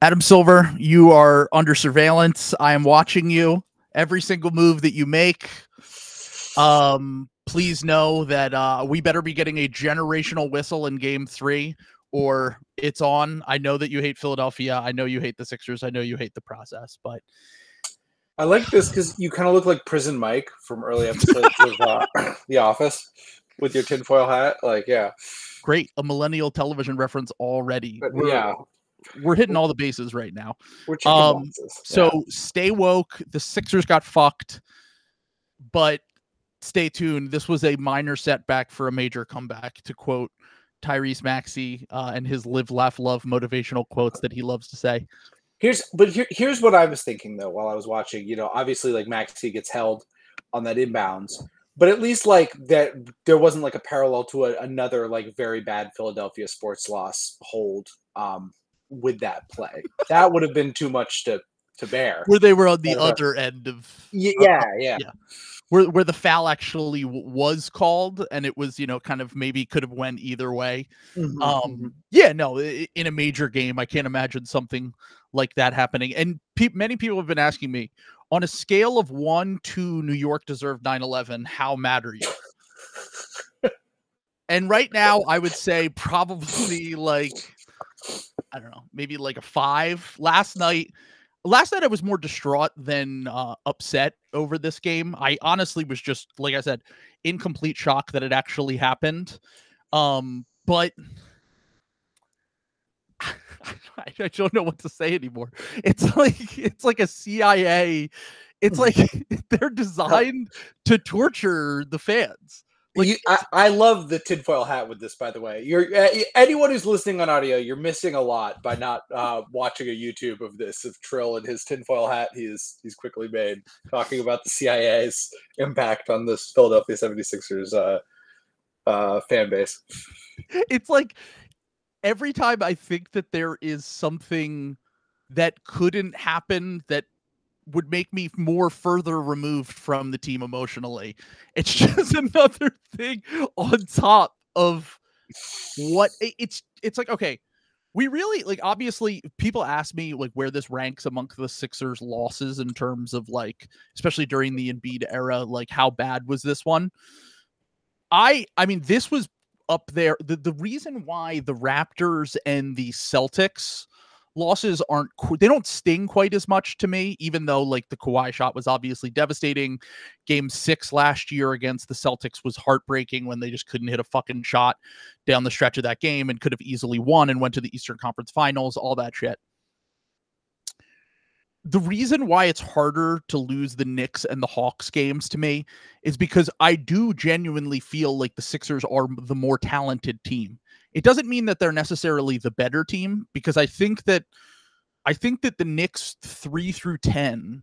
Adam Silver, you are under surveillance. I am watching you. Every single move that you make. Please know that we better be getting a generational whistle in Game 3, or it's on. I know that you hate Philadelphia. I know you hate the Sixers. I know you hate the process, but I like this because you kind of look like Prison Mike from early episodes of The Office with your tinfoil hat. Like, yeah, great. A millennial television reference already. but We're hitting all the bases right now. we're chicken boxes. So stay woke. The Sixers got fucked, but stay tuned. This was a minor setback for a major comeback, to quote Tyrese Maxey and his live, laugh, love motivational quotes that he loves to say. Here's what I was thinking though while I was watching. You know, obviously like Maxey gets held on that inbounds, but at least like that there wasn't like a parallel to another like very bad Philadelphia sports loss hold with that play. That would have been too much to bear. Where they were on the other end of yeah. Where the foul actually was called, and it was, kind of maybe could have went either way. Yeah, no, in a major game, I can't imagine something like that happening. And many people have been asking me, on a scale of 1 to New York deserved 9/11, how mad are you? And right now, I would say probably like, I don't know, maybe like a 5. Last night, I was more distraught than upset over this game. I honestly was just, like I said, in complete shock that it actually happened. But I don't know what to say anymore. It's like a CIA. It's like they're designed to torture the fans. Like, I love the tinfoil hat with this, by the way. You're anyone who's listening on audio, you're missing a lot by not watching a YouTube of this, of Trill and his tinfoil hat he's quickly made, talking about the CIA's impact on this Philadelphia 76ers fan base. It's like every time I think that there is something that couldn't happen that would make me more further removed from the team emotionally, it's just another thing on top of what it's like. Okay, we really, like, obviously people ask me like where this ranks among the Sixers losses in terms of, like, especially during the Embiid era, like how bad was this one? I mean, this was up there. The reason why the Raptors and the Celtics losses they don't sting quite as much to me, even though like the Kawhi shot was obviously devastating. Game 6 last year against the Celtics was heartbreaking when they just couldn't hit a fucking shot down the stretch of that game and could have easily won and went to the Eastern Conference Finals, all that shit. The reason why it's harder to lose the Knicks and the Hawks games to me is because I do genuinely feel like the Sixers are the more talented team. It doesn't mean that they're necessarily the better team, because I think that the Knicks 3 through 10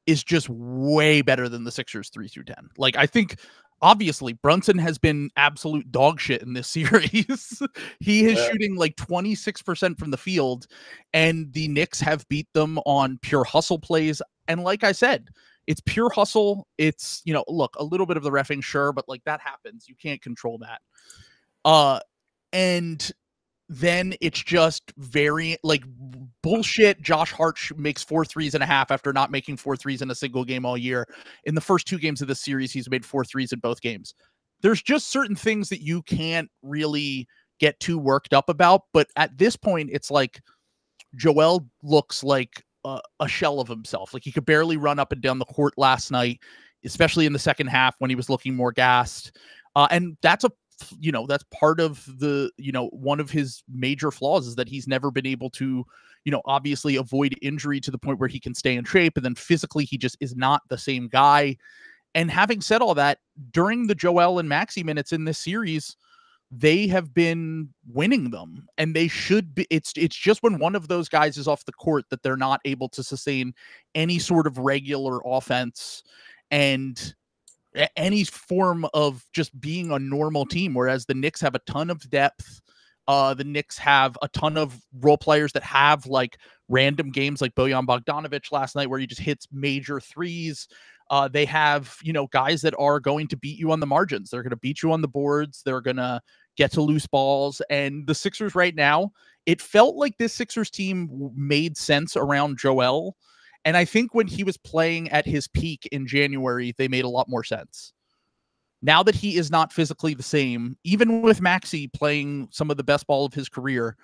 is just way better than the Sixers 3 through 10. Like, I think obviously Brunson has been absolute dog shit in this series. He is shooting like 26% from the field, and the Knicks have beat them on pure hustle plays. And like I said, it's pure hustle. It's, look, a little bit of the reffing, sure, but like that happens. You can't control that. And then it's just very like bullshit. Josh Hart makes 4 threes and a half after not making 4 threes in a single game all year. In the first 2 games of this series, he's made 4 threes in both games. There's just certain things that you can't really get too worked up about. But at this point, it's like Joel looks like a shell of himself. Like, he could barely run up and down the court last night, especially in the second half when he was looking more gassed. And that's part of the, one of his major flaws is that he's never been able to, obviously avoid injury to the point where he can stay in shape. And then physically, he just is not the same guy. And having said all that, during the Joel and Maxey minutes in this series, they have been winning them, and they should be. It's just when one of those guys is off the court that they're not able to sustain any sort of regular offense and any form of just being a normal team. Whereas the Knicks have a ton of depth. The Knicks have a ton of role players that have like random games like Bojan Bogdanovic last night where he just hits major threes. They have, guys that are going to beat you on the margins. They're going to beat you on the boards. They're going to get to loose balls. And the Sixers right now, it felt like this Sixers team made sense around Joel. And I think when he was playing at his peak in January, they made a lot more sense. Now that he is not physically the same, even with Maxey playing some of the best ball of his career,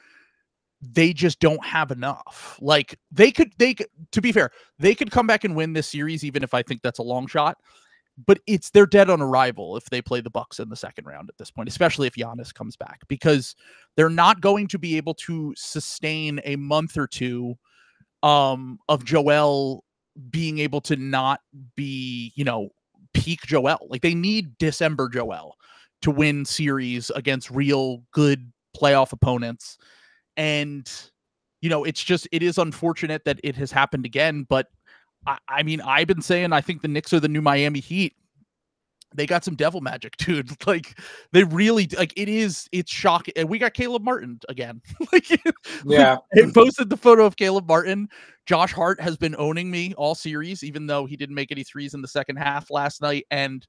they just don't have enough. Like they could, to be fair, they could come back and win this series, even if I think that's a long shot. But they're dead on arrival if they play the Bucks in the second round at this point, especially if Giannis comes back, because they're not going to be able to sustain a month or two of Joel being able to not be, peak Joel. Like they need December Joel to win series against real good playoff opponents. And, it is unfortunate that it has happened again, but I mean, I've been saying, I think the Knicks are the new Miami Heat. They got some devil magic, dude. Like they really it's shocking. And we got Caleb Martin again. Yeah. They posted the photo of Caleb Martin. Josh Hart has been owning me all series, even though he didn't make any threes in the second half last night. And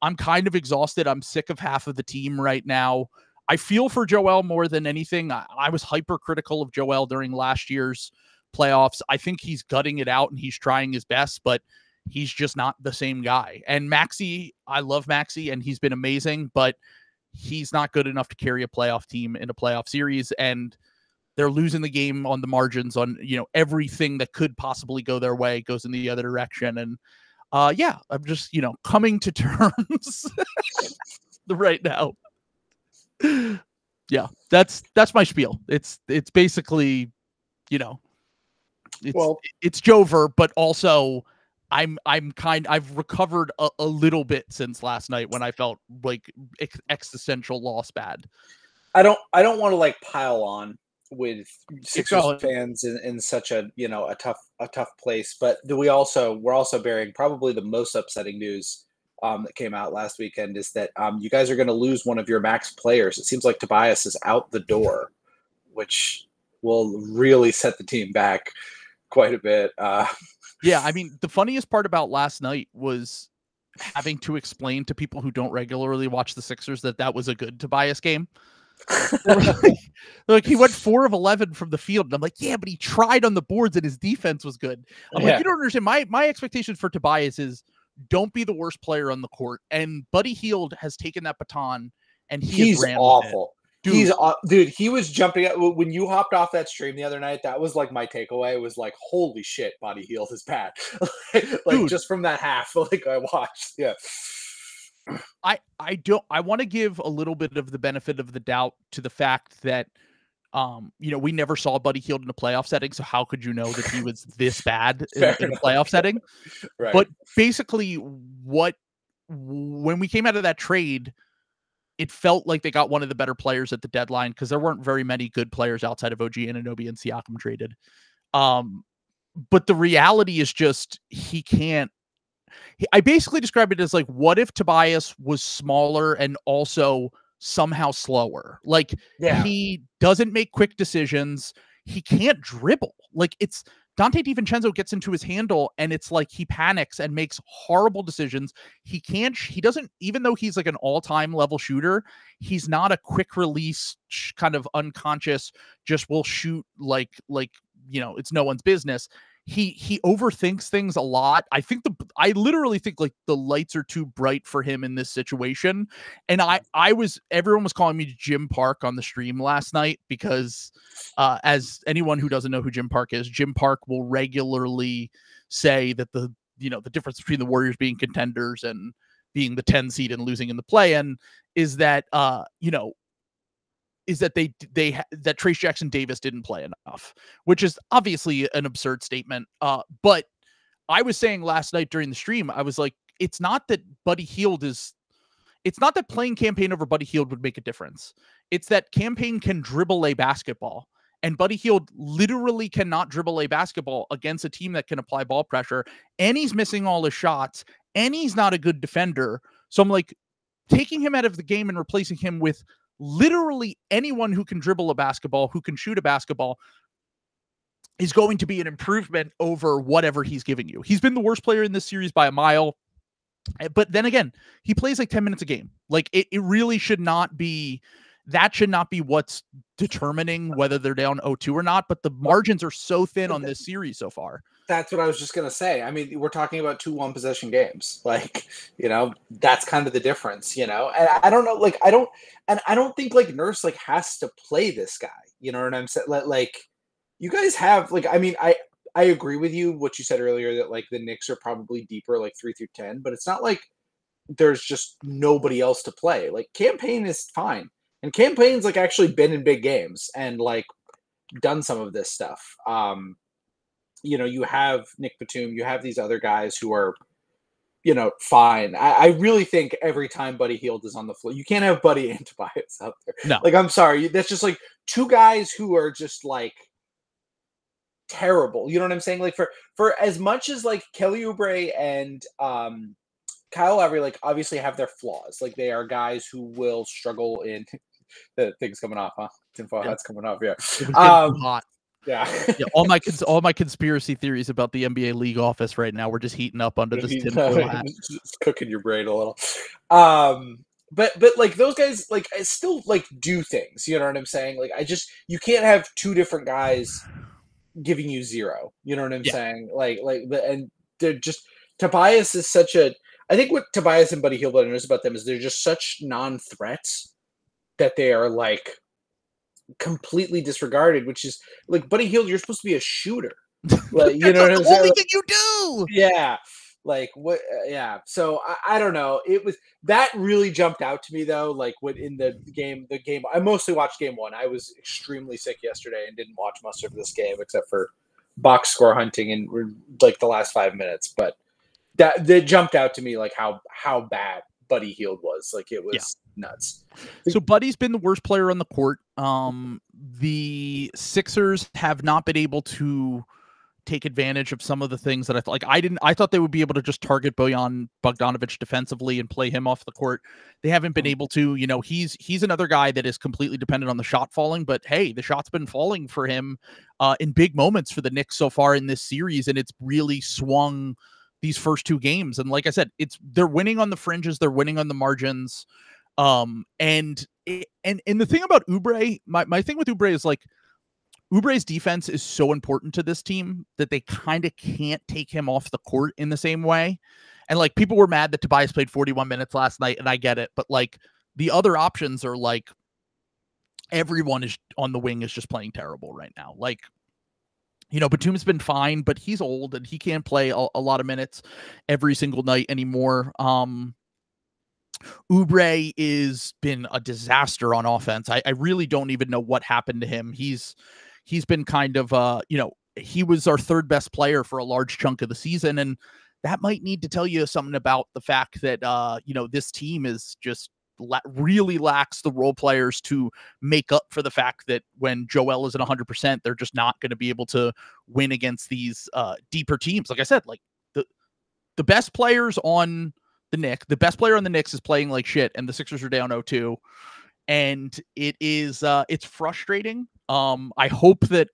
I'm kind of exhausted. I'm sick of half of the team right now. I feel for Joel more than anything. I was hypercritical of Joel during last year's playoffs. I think he's gutting it out and he's trying his best, but he's just not the same guy. And Maxey, I love Maxey and he's been amazing, but he's not good enough to carry a playoff team in a playoff series. And they're losing the game on the margins on, everything that could possibly go their way goes in the other direction. And I'm just, coming to terms right now. Yeah, that's my spiel. It's basically, it's Jover, but also I've recovered a little bit since last night when I felt like existential loss bad. I don't want to pile on with Sixers fans in such a tough place, but we're also bearing probably the most upsetting news that came out last weekend is that you guys are going to lose one of your max players. It seems like Tobias is out the door, which will really set the team back quite a bit. Yeah, I mean, the funniest part about last night was having to explain to people who don't regularly watch the Sixers that was a good Tobias game. Like he went 4 of 11 from the field, and I'm like, yeah, but he tried on the boards and his defense was good. I'm like, you don't understand. My expectation for Tobias is don't be the worst player on the court. And Buddy Hield has taken that baton, and he's awful. Dude, he was jumping out when you hopped off that stream the other night. That was like my takeaway. It was like, holy shit, Buddy Hield is bad. Dude, just from that half, I watched. Yeah. I want to give a little bit of the benefit of the doubt to the fact that we never saw Buddy Hield in a playoff setting, so how could you know that he was this bad in a playoff setting? Right. But basically when we came out of that trade, it felt like they got one of the better players at the deadline because there weren't very many good players outside of OG Anunoby and Siakam traded. But the reality is just he can't. I basically describe it as like, what if Tobias was smaller and also somehow slower? Like, he doesn't make quick decisions. He can't dribble. Like, it's Dante DiVincenzo gets into his handle and it's like he panics and makes horrible decisions. He doesn't, even though he's like an all-time level shooter, he's not a quick release kind of unconscious, just will shoot like, it's no one's business. He overthinks things a lot. I literally think like the lights are too bright for him in this situation. And everyone was calling me Jim Park on the stream last night because as anyone who doesn't know who Jim Park is, Jim Park will regularly say that the difference between the Warriors being contenders and being the 10 seed and losing in the play-in is that, is that that Trace Jackson Davis didn't play enough, which is obviously an absurd statement. But I was saying last night during the stream, I was like, it's not that playing Campaign over Buddy Hield would make a difference. It's that Campaign can dribble a basketball and Buddy Hield literally cannot dribble a basketball against a team that can apply ball pressure, and he's missing all his shots and he's not a good defender. So I'm like, taking him out of the game and replacing him with literally anyone who can dribble a basketball, who can shoot a basketball, is going to be an improvement over whatever he's giving you. He's been the worst player in this series by a mile. But then again, he plays like 10 minutes a game. Like it really should not be that should not be what's determining whether they're down 0-2 or not. But the margins are so thin on this series so far. That's what I was just going to say. I mean, we're talking about 2 1-possession games. Like, that's kind of the difference, and I don't know, like, I don't think like Nurse like has to play this guy. You know what I'm saying? Like, you guys have like, I mean, I agree with you, what you said earlier, that like the Knicks are probably deeper, like 3 through 10, but it's not like there's just nobody else to play. Like, Campaign is fine. And Campaign's like actually been in big games and like done some of this stuff. You have Nick Batum, you have these other guys who are, fine. I really think every time Buddy Hield is on the floor, you can't have Buddy and Tobias out there. No. Like, I'm sorry. That's just like 2 guys who are just like terrible. You know what I'm saying? Like, for as much as like Kelly Oubre and Kyle Lowry, like, obviously have their flaws. Like, they are guys who will struggle in the thing's coming off, huh? Tinfoil hat's coming off, yeah. It was hot. Yeah. All my conspiracy theories about the NBA league office right now, we're just heating up under this tinfoil hat. It's cooking your brain a little. But like those guys, like, I still like do things. You know what I'm saying? Like, you can't have 2 different guys giving you 0. You know what I'm saying? And they're just, Tobias is such a. I think what Tobias and Buddy Hield knows about them is they're just such non-threats that they are like completely disregarded, which is like, Buddy Hield, you're supposed to be a shooter. Like, you know what I'm saying? The only thing you do. Yeah. Like, what? Yeah. So I don't know. It was, that really jumped out to me though. Like, when in the game, I mostly watched game 1. I was extremely sick yesterday and didn't watch much of this game except for box score hunting and like the last 5 minutes. But that jumped out to me, like how bad Buddy Hield was. Like, it was nuts. So Buddy's been the worst player on the court. The Sixers have not been able to take advantage of some of the things that I thought they would be able to just target Bojan Bogdanovic defensively and play him off the court. They haven't been able to. He's another guy that is completely dependent on the shot falling, but hey, the shot's been falling for him in big moments for the Knicks so far in this series, and it's really swung these first 2 games. And like I said, they're winning on the fringes, they're winning on the margins. And the thing about Oubre, my thing with Oubre is like, Oubre's defense is so important to this team that they kind of can't take him off the court in the same way. And like, people were mad that Tobias played 41 minutes last night, and I get it, but like, the other options are like, everyone is on the wing is just playing terrible right now. Like, Batum's been fine, but he's old and he can't play a lot of minutes every single night anymore. Oubre is been a disaster on offense. I really don't even know what happened to him. He's been kind of, he was our 3rd best player for a large chunk of the season. And that might need to tell you something about the fact that, this team is just really lacks the role players to make up for the fact that when Joel is at 100%, they're just not going to be able to win against these deeper teams. Like I said, like the best players on the Knicks, the best player on the Knicks is playing like shit, and the Sixers are down 0-2. And it's frustrating. I hope that,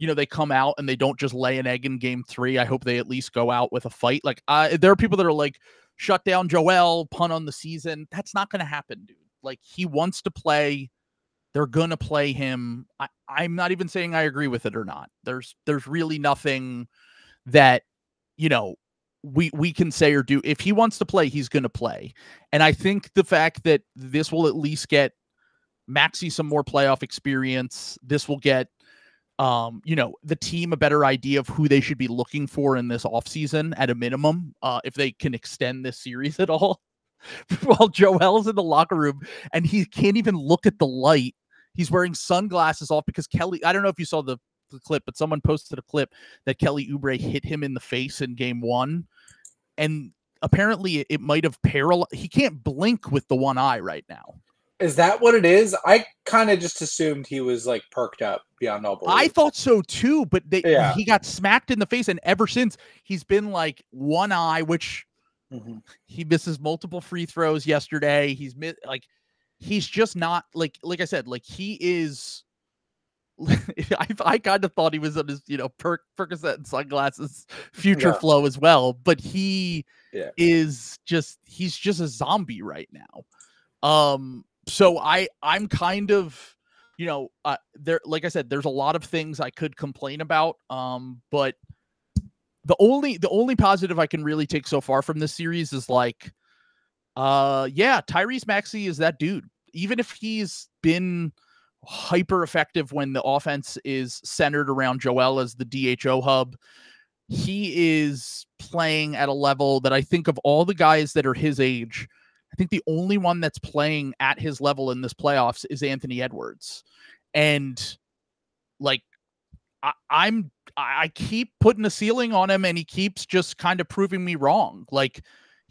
they come out and they don't just lay an egg in game 3. I hope they at least go out with a fight. Like, there are people that are like, shut down Joel, punt on the season. That's not going to happen, dude. Like, he wants to play. They're going to play him. I'm not even saying I agree with it or not. There's really nothing that, we can say or do. If he wants to play, he's going to play. And I think the fact that this will at least get Maxey some more playoff experience, this will get, the team a better idea of who they should be looking for in this offseason at a minimum, if they can extend this series at all. While Joel's in the locker room and he can't even look at the light. He's wearing sunglasses off because Kelly, I don't know if you saw the clip, but someone posted a clip that Kelly Oubre hit him in the face in game 1. And apparently it might have paralyzed. He can't blink with the one eye right now. Is that what it is? I kind of just assumed he was like perked up beyond all belief. I thought so too, but he got smacked in the face, and ever since he's been like one eye, which he misses multiple free throws yesterday. He's just not like I said, like he is. I kind of thought he was on his Percocet and sunglasses future flow as well, but he's just a zombie right now. So I'm kind of, there, like I said, there's a lot of things I could complain about. But the only positive I can really take so far from this series is like, Tyrese Maxey is that dude. Even if he's been hyper effective when the offense is centered around Joel as the DHO hub, he is playing at a level that I think of all the guys that are his age, I think the only one that's playing at his level in this playoffs is Anthony Edwards. And like, I keep putting a ceiling on him and he keeps just kind of proving me wrong. Like,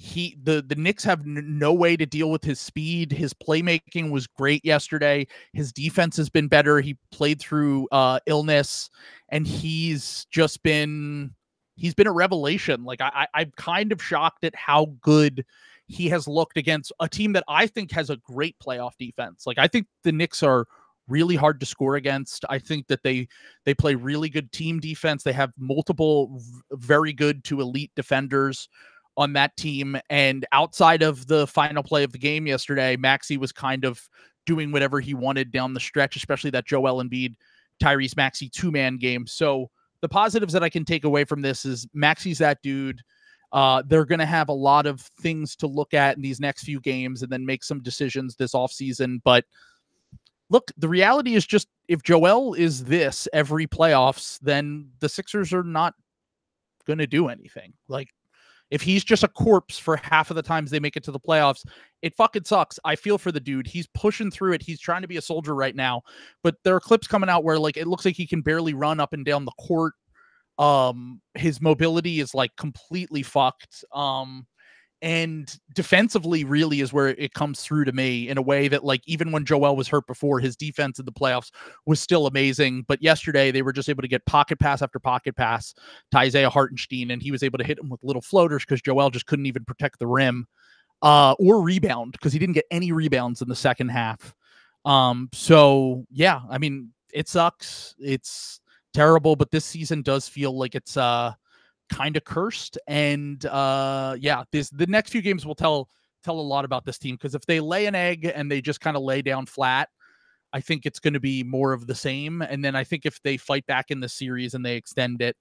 the Knicks have no way to deal with his speed. His playmaking was great yesterday. His defense has been better. He played through illness, and he's been a revelation. Like, I'm kind of shocked at how good he has looked against a team that I think has a great playoff defense. Like, I think the Knicks are really hard to score against. I think that they play really good team defense. They have multiple very good to elite defenders on that team. And outside of the final play of the game yesterday, Maxey was kind of doing whatever he wanted down the stretch, especially that Joel Embiid, Tyrese Maxey 2-man game. So the positives that I can take away from this is Maxey's that dude. They're going to have a lot of things to look at in these next few games and then make some decisions this offseason. But look, the reality is just, if Joel is this every playoffs, then the Sixers are not going to do anything. Like, if he's just a corpse for half of the times they make it to the playoffs, it fucking sucks. I feel for the dude. He's pushing through it. He's trying to be a soldier right now. But there are clips coming out where, like, it looks like he can barely run up and down the court. His mobility is like completely fucked. And defensively really is where it comes through to me in a way that, like, even when Joel was hurt before, his defense in the playoffs was still amazing. But yesterday they were just able to get pocket pass after pocket pass to Isaiah Hartenstein, and he was able to hit him with little floaters because Joel just couldn't even protect the rim or rebound, because he didn't get any rebounds in the second half. So yeah, I mean, it sucks. It's terrible, but this season does feel like it's kind of cursed. And the next few games will tell a lot about this team, because if they lay an egg and they just kind of lay down flat, I think it's going to be more of the same. And then I think if they fight back in the series and they extend it,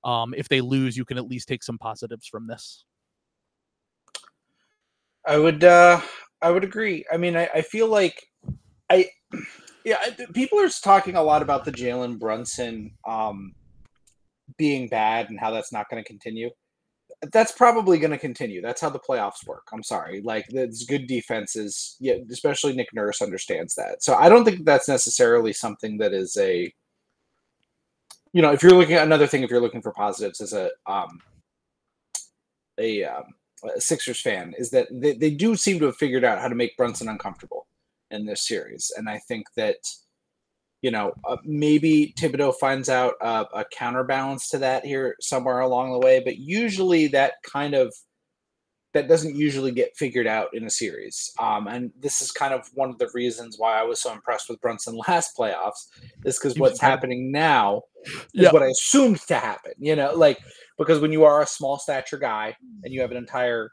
if they lose, you can at least take some positives from this. I would agree. I mean, I feel like people are talking a lot about the Jalen Brunson being bad and how that's not going to continue. That's probably going to continue. That's how the playoffs work. I'm sorry. Like, that's good defenses. Yeah, especially Nick Nurse understands that. So I don't think that's necessarily something that is a, if you're looking at another thing, if you're looking for positives as a Sixers fan, is that they do seem to have figured out how to make Brunson uncomfortable in this series. And I think that, maybe Thibodeau finds out a counterbalance to that here somewhere along the way, but usually that doesn't usually get figured out in a series. And this is kind of one of the reasons why I was so impressed with Brunson last playoffs, is because what's happening now is what I assumed to happen, because when you are a small stature guy and you have an entire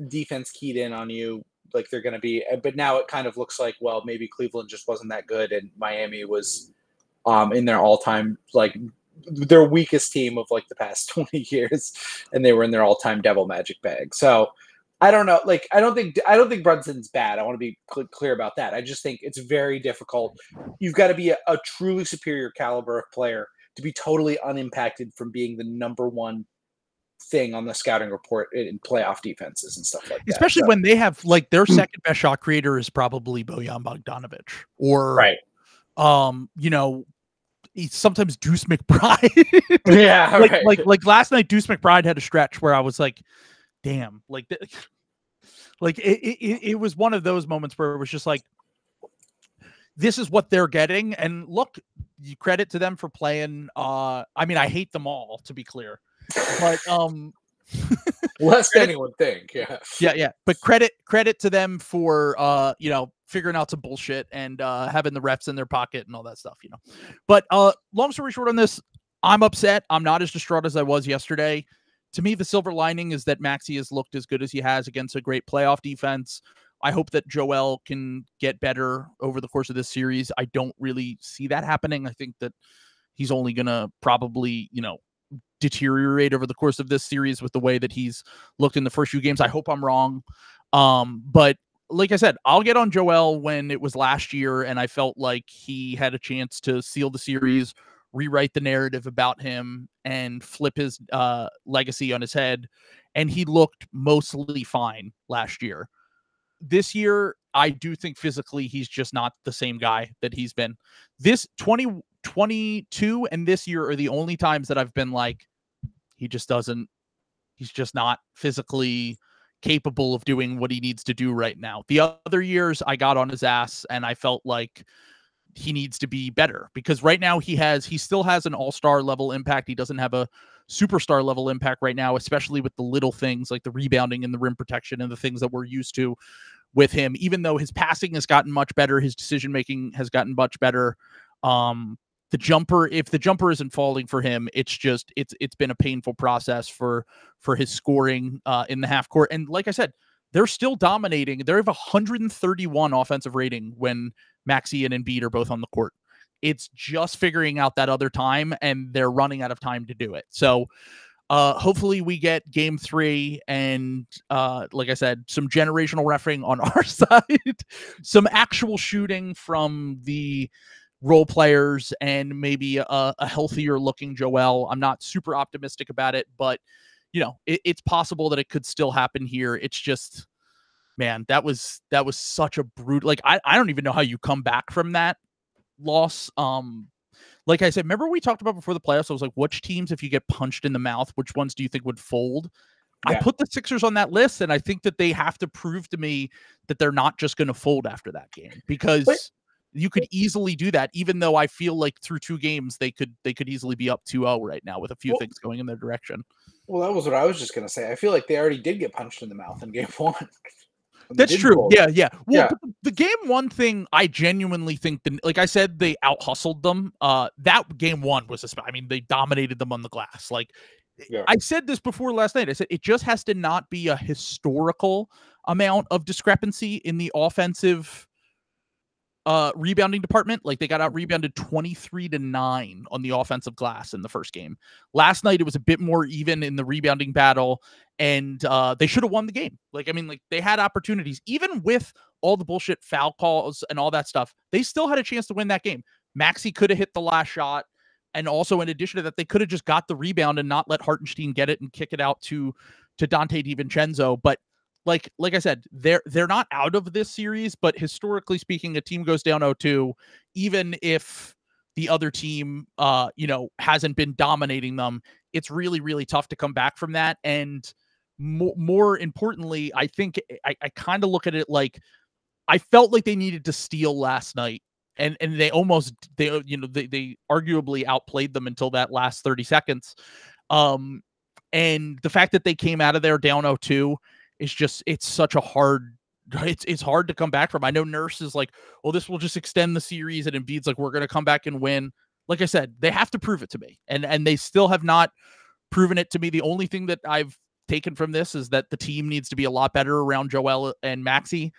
defense keyed in on you, like they're going to be, but now it kind of looks like, well, maybe Cleveland just wasn't that good, and Miami was in their all-time, like, their weakest team of like the past 20 years, and they were in their all-time devil magic bag. So I don't know. Like, I don't think Brunson's bad. I want to be clear about that. I just think it's very difficult. You've got to be a truly superior caliber of player to be totally unimpacted from being the number one thing on the scouting report in playoff defenses and stuff like that. Especially when they have, like, their second best shot creator is probably Bojan Bogdanovic, or right. Sometimes Deuce McBride. Yeah. Like last night, Deuce McBride had a stretch where I was like, damn, it was one of those moments where it was just like, this is what they're getting. And look, you credit to them for playing. I mean, I hate them all, to be clear. But lest anyone think, yeah. But credit to them for figuring out some bullshit and having the refs in their pocket and all that stuff, But long story short on this, I'm upset. I'm not as distraught as I was yesterday. To me, the silver lining is that Maxey has looked as good as he has against a great playoff defense. I hope that Joel can get better over the course of this series. I don't really see that happening. I think that he's only going to probably, deteriorate over the course of this series with the way that he's looked in the first few games. I hope I'm wrong. But like I said, I'll get on Joel when it was last year and I felt like he had a chance to seal the series, rewrite the narrative about him, and flip his legacy on his head. And he looked mostly fine last year. This year, I do think physically he's just not the same guy that he's been. This 2022 and this year are the only times that I've been like, he's just not physically capable of doing what he needs to do right now. The other years I got on his ass and I felt like he needs to be better, because right now he still has an all-star level impact. He doesn't have a superstar level impact right now, especially with the little things like the rebounding and the rim protection and the things that we're used to with him. Even though his passing has gotten much better, his decision making has gotten much better. The jumper, if the jumper isn't falling for him, it's been a painful process for his scoring in the half court. And like I said, they're still dominating. They have 131 offensive rating when Maxey and Embiid are both on the court. It's just figuring out that other time, and they're running out of time to do it. So hopefully we get game 3 and like I said, some generational refereeing on our side, some actual shooting from the role players, and maybe a healthier looking Joel. I'm not super optimistic about it, but it's possible that it could still happen here. It's just, man, that was such a brutal, like, I don't even know how you come back from that loss. Like I said, remember we talked about before the playoffs, I was like, which teams, if you get punched in the mouth, which ones do you think would fold? Yeah. I put the Sixers on that list, and I think that they have to prove to me that they're not just going to fold after that game, because you could easily do that, even though I feel like through 2 games they could easily be up 2-0 right now with a few things going in their direction. Well, that was what I was just going to say. I feel like they already did get punched in the mouth in game 1. That's true. Yeah. Well, the game 1 thing, I genuinely think, like I said, they out hustled them. That game 1 was, they dominated them on the glass. Like, I said this before last night. I said it just has to not be a historical amount of discrepancy in the offensive rebounding department. Like, they got out rebounded 23-9 on the offensive glass in the first game. Last night it was a bit more even in the rebounding battle, and they should have won the game. Like, they had opportunities, even with all the bullshit foul calls and all that stuff. They still had a chance to win that game. Maxey could have hit the last shot, and also in addition to that, they could have just got the rebound and not let Hartenstein get it and kick it out to Dante DiVincenzo. But like I said, they're not out of this series, but historically speaking, a team goes down 0-2, even if the other team, hasn't been dominating them, it's really, really tough to come back from that. And more importantly, I think I kind of look at it like, I felt like they needed to steal last night, and they arguably outplayed them until that last 30 seconds. And the fact that they came out of there down 0-2, it's such a hard, it's hard to come back from. I know Nurse is like, well, this will just extend the series, and Embiid's like, we're going to come back and win. Like I said, they have to prove it to me, and they still have not proven it to me. The only thing that I've taken from this is that the team needs to be a lot better around Joel and Maxey.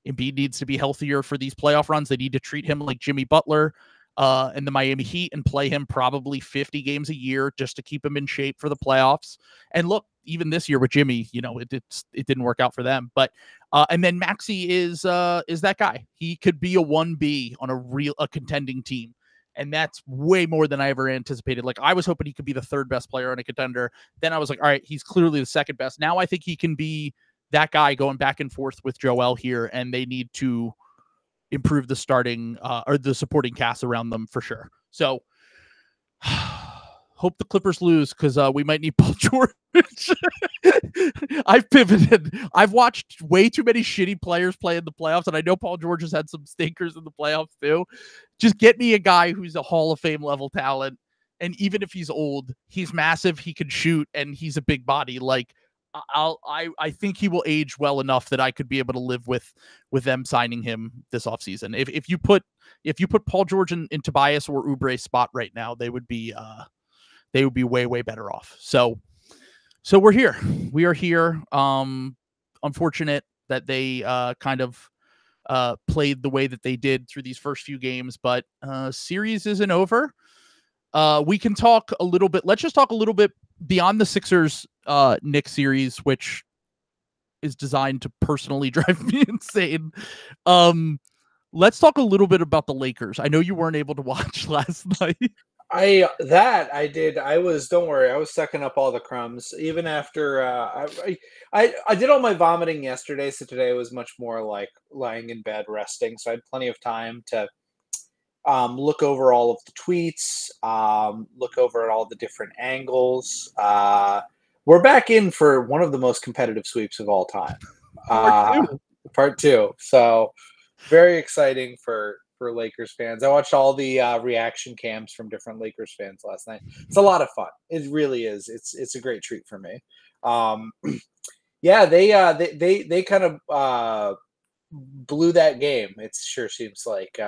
Embiid needs to be healthier for these playoff runs. They need to treat him like Jimmy Butler and the Miami Heat, and play him probably 50 games a year just to keep him in shape for the playoffs. And look, even this year with Jimmy, it didn't work out for them. But and then Maxey is that guy. He could be a 1B on a contending team, and that's way more than I ever anticipated. Like, I was hoping he could be the 3rd best player on a contender. Then I was like, all right, he's clearly the 2nd best. Now I think he can be that guy going back and forth with Joel here, and they need to improve the starting or the supporting cast around them for sure. So hope the Clippers lose, because we might need Paul George. I've pivoted. I've watched way too many shitty players play in the playoffs, and I know Paul George has had some stinkers in the playoffs too. Just get me a guy who's a Hall of Fame level talent, and even if he's old, he's massive, he can shoot, and he's a big body. Like, I think he will age well enough that I could be able to live with them signing him this offseason. If you put Paul George in Tobias or Oubre's spot right now, they would be way, way better off. So we're here. We are here. Unfortunate that they kind of played the way that they did through these first few games, but series isn't over. We can talk a little bit. Let's just talk a little bit beyond the Sixers Knicks series, which is designed to personally drive me insane. Let's talk a little bit about the Lakers. I know you weren't able to watch last night. I did. Don't worry, I was sucking up all the crumbs. Even after I did all my vomiting yesterday, so today was much more like lying in bed resting. So I had plenty of time to look over all of the tweets, look over at all the different angles. We're back in for one of the most competitive sweeps of all time. Part two. So very exciting for Lakers fans. I watched all the reaction cams from different Lakers fans last night. It's a lot of fun. It really is. It's a great treat for me. Yeah, they kind of blew that game. It sure seems like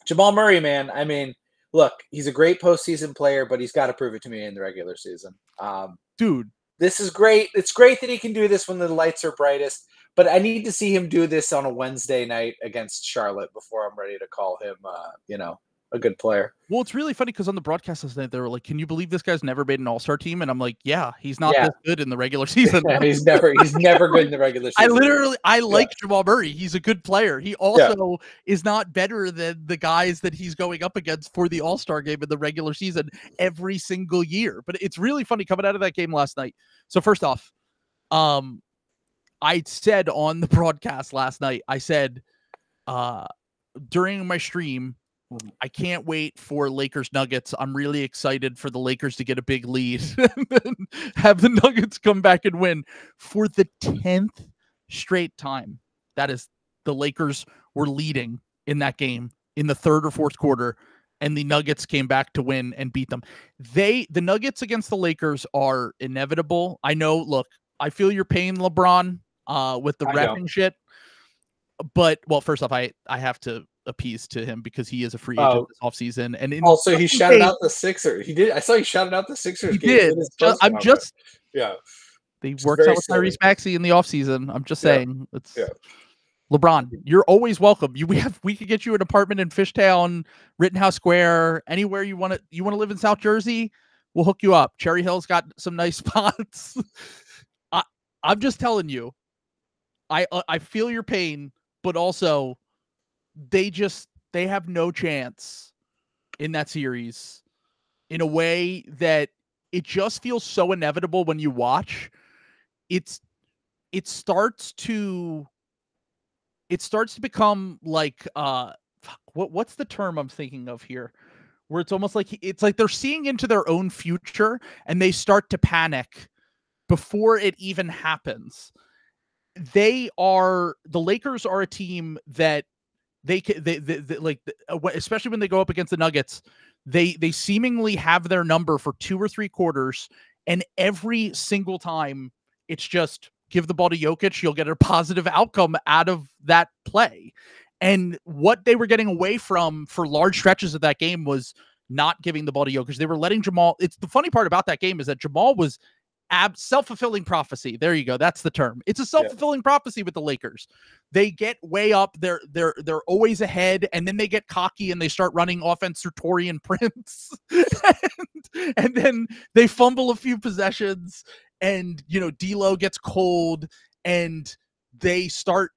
Jamal Murray, man. I mean, look, he's a great postseason player, but he's got to prove it to me in the regular season. Dude, this is great. It's great that he can do this when the lights are brightest, but I need to see him do this on a Wednesday night against Charlotte before I'm ready to call him, a good player. Well, it's really funny because on the broadcast last night, they were like, "Can you believe this guy's never made an All-Star team?" And I'm like, "Yeah, he's not this good in the regular season. he's never good in the regular season." I like Jamal Murray. He's a good player. He also is not better than the guys that he's going up against for the All-Star game in the regular season every single year. But it's really funny coming out of that game last night. So first off, I said on the broadcast last night, I said during my stream, I can't wait for Lakers Nuggets. I'm really excited for the Lakers to get a big lead and then have the Nuggets come back and win for the 10th straight time. That is, the Lakers were leading in that game in the third or fourth quarter, and the Nuggets came back to win and beat them. The Nuggets against the Lakers are inevitable. I know, look, I feel your pain, LeBron, with the reffing shit. But, well, first off, I have to appease to him because he is a free agent this offseason. And also, he shouted out the Sixers. He did. I saw he shouted out the Sixers. He did. Yeah. They worked out with Tyrese Maxey in the offseason. I'm just saying. LeBron, you're always welcome. We could get you an apartment in Fishtown, Rittenhouse Square, anywhere you want to. You want to live in South Jersey? We'll hook you up. Cherry Hill's got some nice spots. I'm just telling you. I feel your pain, but also they have no chance in that series in a way that it just feels so inevitable when you watch. It starts to become like what's the term I'm thinking of here, where it's almost like they're seeing into their own future and they start to panic before it even happens. The Lakers are a team that they like, especially when they go up against the Nuggets, they seemingly have their number for 2 or 3 quarters, and every single time it's just give the ball to Jokic, you'll get a positive outcome out of that play. And what they were getting away from for large stretches of that game was not giving the ball to Jokic. They were letting Jamal. It's the funny part about that game is that Jamal was self-fulfilling prophecy. There you go. That's the term. It's a self-fulfilling prophecy with the Lakers. They get way up. They're always ahead, and then they get cocky and they start running offense through Taurean Prince, and then they fumble a few possessions, and D'Lo gets cold, and they start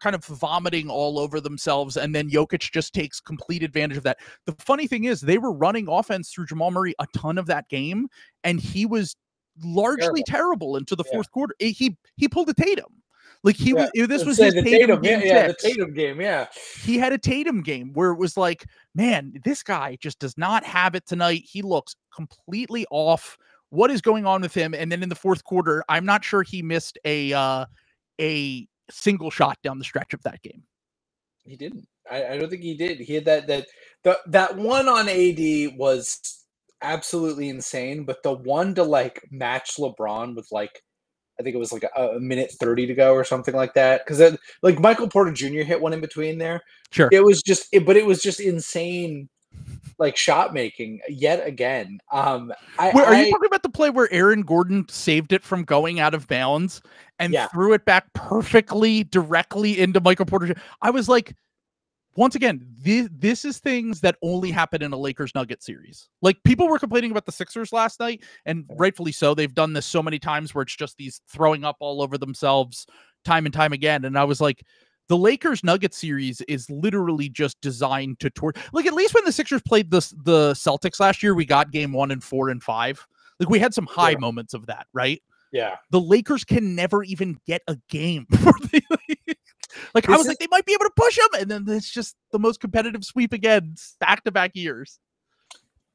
kind of vomiting all over themselves, and then Jokic just takes complete advantage of that. The funny thing is, they were running offense through Jamal Murray a ton of that game, and he was largely terrible into the fourth quarter. He pulled a Tatum. Like this was his Tatum game. The Tatum game. Yeah, he had a Tatum game where it was like, man, this guy just does not have it tonight. He looks completely off. What is going on with him? And then in the fourth quarter, I'm not sure he missed a single shot down the stretch of that game. He didn't. I don't think he did. He had that one on AD was absolutely insane, but the one to like match LeBron with like, I think it was like a minute 30 to go or something like that, because like Michael Porter Jr. hit one in between there. Sure, it was just insane. like shot making yet again. Are you talking about the play where Aaron Gordon saved it from going out of bounds and threw it back perfectly directly into Michael Porter? I was like, once again, this is things that only happen in a Lakers Nuggets series. Like, people were complaining about the Sixers last night, and rightfully so. They've done this so many times where it's just these throwing up all over themselves time and time again. And I was like, the Lakers Nuggets series is literally just designed to like, at least when the Sixers played the Celtics last year, we got game 1 and 4 and 5. Like, we had some high moments of that, right? Yeah. The Lakers can never even get a game. Like, I was like, they might be able to push them, and then it's just the most competitive sweep again, back-to-back years.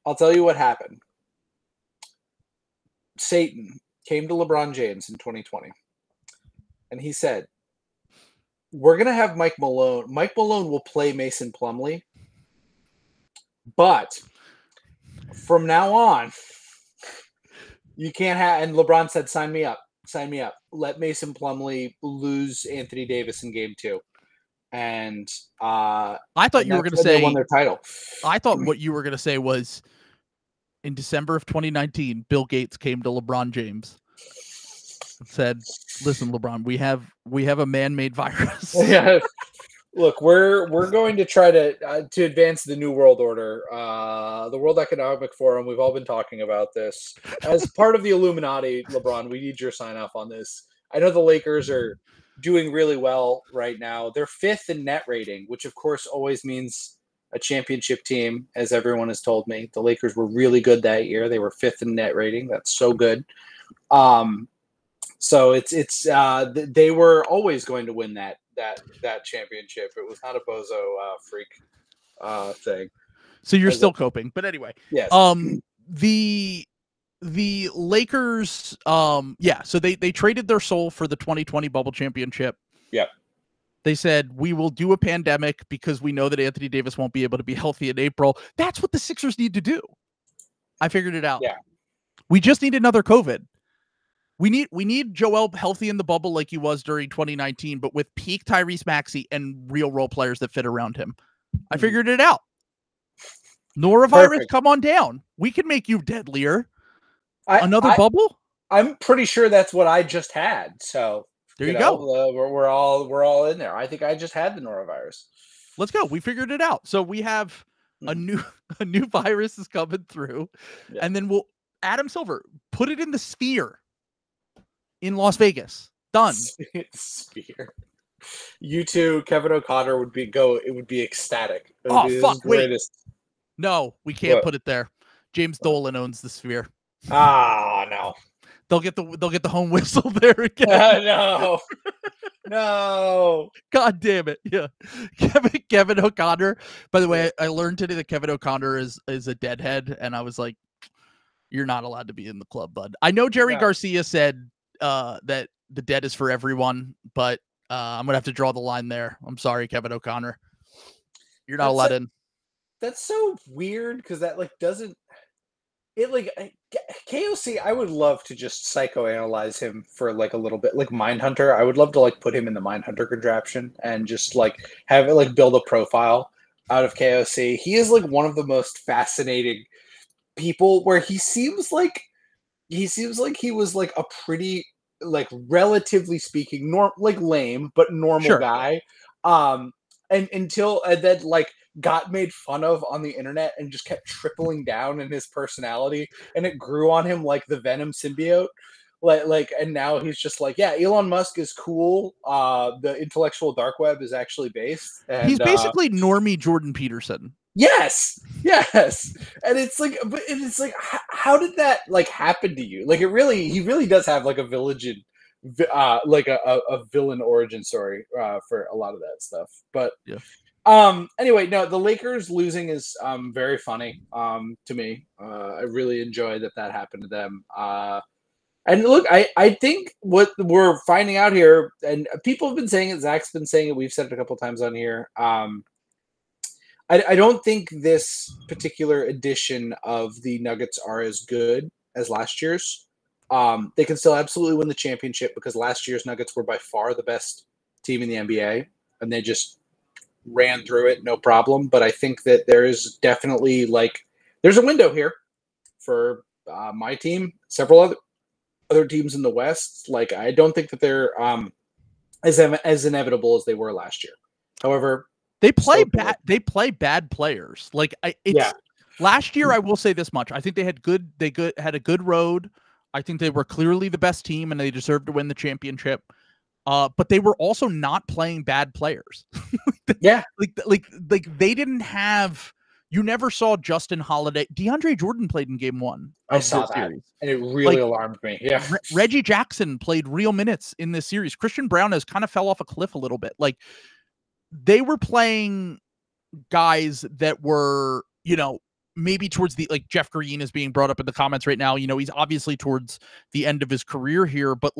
I'll tell you what happened. Satan came to LeBron James in 2020, and he said, we're going to have Mike Malone. Mike Malone will play Mason Plumlee, but from now on, you can't have – and LeBron said, sign me up. Sign me up. Let Mason Plumlee lose Anthony Davis in game 2. And I thought you were going to say they won their title. I thought what you were going to say was in December of 2019, Bill Gates came to LeBron James and said, listen, LeBron, we have a man-made virus. Yeah. Look, we're going to try to advance the New World Order, the World Economic Forum. We've all been talking about this as part of the Illuminati. LeBron, we need your sign off on this. I know the Lakers are doing really well right now. They're 5th in net rating, which of course always means a championship team, as everyone has told me. The Lakers were really good that year. They were 5th in net rating. That's so good. So it's they were always going to win that championship. It was not a bozo freak thing. So you're still coping, but anyway. Yes. The Lakers, so they traded their soul for the 2020 bubble championship. Yep. They said, we will do a pandemic because we know that Anthony Davis won't be able to be healthy in April. That's what the Sixers need to do. I figured it out. Yeah. We just need another COVID. We need Joel healthy in the bubble like he was during 2019, but with peak Tyrese Maxey and real role players that fit around him. I figured it out. Norovirus, come on down. We can make you deadlier. Another bubble? I'm pretty sure that's what I just had. So there you go. We're all in there. I think I just had the norovirus. Let's go. We figured it out. So we have a new virus is coming through, and then Adam Silver put it in the Sphere in Las Vegas. Done. Sphere. You two, Kevin O'Connor would be ecstatic. Fuck! Wait. No, we can't put it there. James Dolan owns the Sphere. No. They'll get the home whistle there again. No. God damn it. Yeah. Kevin O'Connor. By the way, I learned today that Kevin O'Connor is a deadhead, and I was like, you're not allowed to be in the club, bud. I know Jerry Garcia said that the debt is for everyone, but I'm gonna have to draw the line there. I'm sorry, Kevin O'Connor. You're not allowed in. That's so weird because that doesn't it KOC. I would love to just psychoanalyze him for a little bit, like Mindhunter. I would love to put him in the Mindhunter contraption and just have it build a profile out of KOC. He is one of the most fascinating people, where he seems like he was a pretty relatively speaking lame but normal guy. And then got made fun of on the internet and just kept tripling down in his personality, and it grew on him like the Venom symbiote. And now he's just Elon Musk is cool. The intellectual dark web is actually based. And, he's basically normie Jordan Peterson. Yes. And it's how did that happen to you? He really does have a villain, a villain origin story for a lot of that stuff. But yeah. Anyway, no, the Lakers losing is very funny to me. I really enjoy that happened to them. And look, I think what we're finding out here, and people have been saying it, Zach's been saying it, we've said it a couple times on here. I don't think this particular edition of the Nuggets are as good as last year's. They can still absolutely win the championship because last year's Nuggets were by far the best team in the NBA, and they just ran through it, no problem. But I think that there is definitely there's a window here for my team, several other teams in the West. Like I don't think that they're as inevitable as they were last year. However, they play bad. They play bad players. Like yeah. Last year, I will say this much: I think they had a good road. I think they were clearly the best team, and they deserved to win the championship. But they were also not playing bad players. Yeah, like they didn't have. You never saw Justin Holiday. DeAndre Jordan played in game 1. I saw that, series. And it really alarmed me. Yeah, Reggie Jackson played real minutes in this series. Christian Braun has kind of fell off a cliff a little bit. Like they were playing guys that were, maybe towards the Jeff Green is being brought up in the comments right now. He's obviously towards the end of his career here, but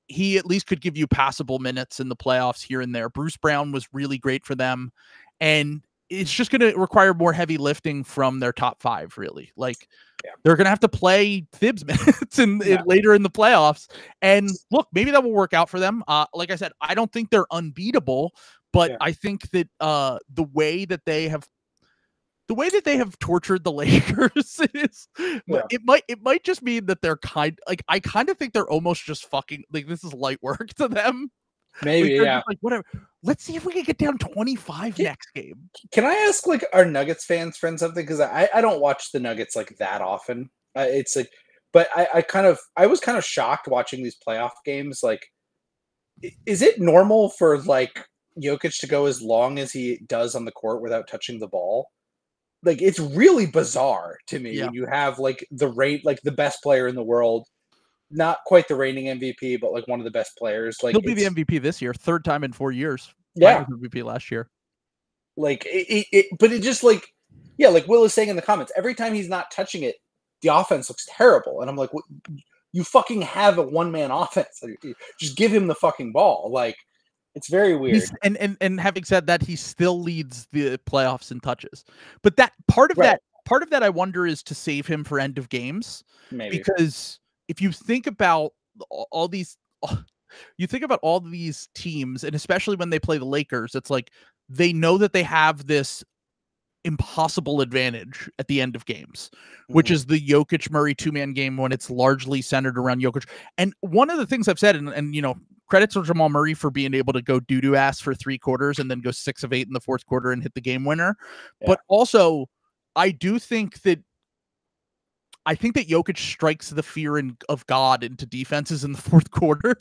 he at least could give you passable minutes in the playoffs here and there. Bruce Brown was really great for them, and it's just going to require more heavy lifting from their top 5, really. They're going to have to play Thibs minutes later in the playoffs. And look, maybe that will work out for them. Like I said, I don't think they're unbeatable, but I think that the way that they have tortured the Lakers is it might just mean that they're I kind of think they're almost just fucking this is light work to them. Maybe, whatever. Let's see if we can get down 25 next game. Can I ask our Nuggets friend something? Because I don't watch the Nuggets that often. It's but I was kind of shocked watching these playoff games. Is it normal for Jokic to go as long as he does on the court without touching the ball? It's really bizarre to me when you have the best player in the world. Not quite the reigning MVP, but one of the best players. He'll be the MVP this year, 3rd time in 4 years. Yeah, MVP last year. But it just like Will is saying in the comments, every time he's not touching it, the offense looks terrible. And I'm like, you fucking have a one-man offense. Just give him the fucking ball. It's very weird. And having said that, he still leads the playoffs in touches. But that part of that I wonder is to save him for end of games. Maybe. Because if you think about all these teams, and especially when they play the Lakers, it's they know that they have this impossible advantage at the end of games, which is the Jokic Murray 2-man game when it's largely centered around Jokic. And one of the things I've said, and credits to Jamal Murray for being able to go doo-doo ass for 3 quarters and then go 6 of 8 in the 4th quarter and hit the game winner. Yeah. But also, I think that Jokic strikes the fear of God into defenses in the 4th quarter,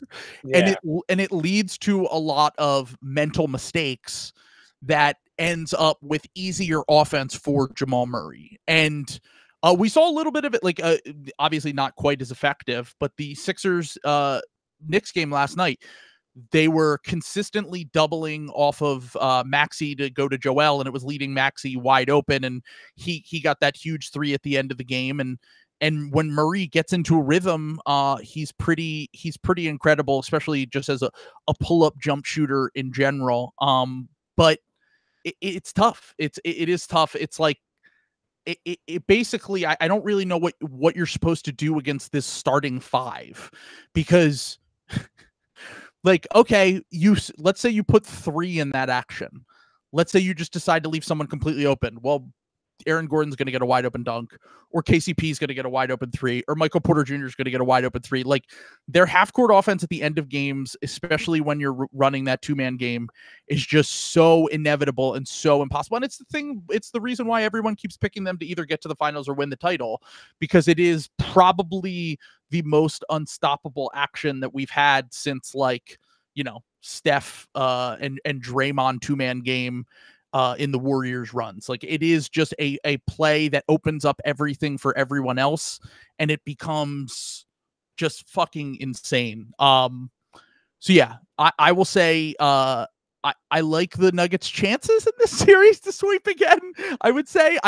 and it leads to a lot of mental mistakes that ends up with easier offense for Jamal Murray. And we saw a little bit of it, obviously not quite as effective, but the Sixers Knicks game last night, they were consistently doubling off of Maxey to go to Joel, and it was leaving Maxey wide open, and he got that huge 3 at the end of the game. And when Murray gets into a rhythm, he's pretty incredible, especially just as a pull-up jump shooter in general. But it's tough. It is tough. It's it basically, I don't really know what you're supposed to do against this starting 5, because okay, let's say you put 3 in that action. Let's say you just decide to leave someone completely open. Well, Aaron Gordon's going to get a wide open dunk, or KCP is going to get a wide open 3, or Michael Porter Jr. is going to get a wide open 3. Their half court offense at the end of games, especially when you're running that 2-man game, is just so inevitable and so impossible. And it's the reason why everyone keeps picking them to either get to the finals or win the title, because it is probably the most unstoppable action that we've had since Steph and Draymond 2-man game in the Warriors runs. It is just a play that opens up everything for everyone else, and it becomes just fucking insane. So yeah, I will say I like the Nuggets' chances in this series to sweep again. I would say,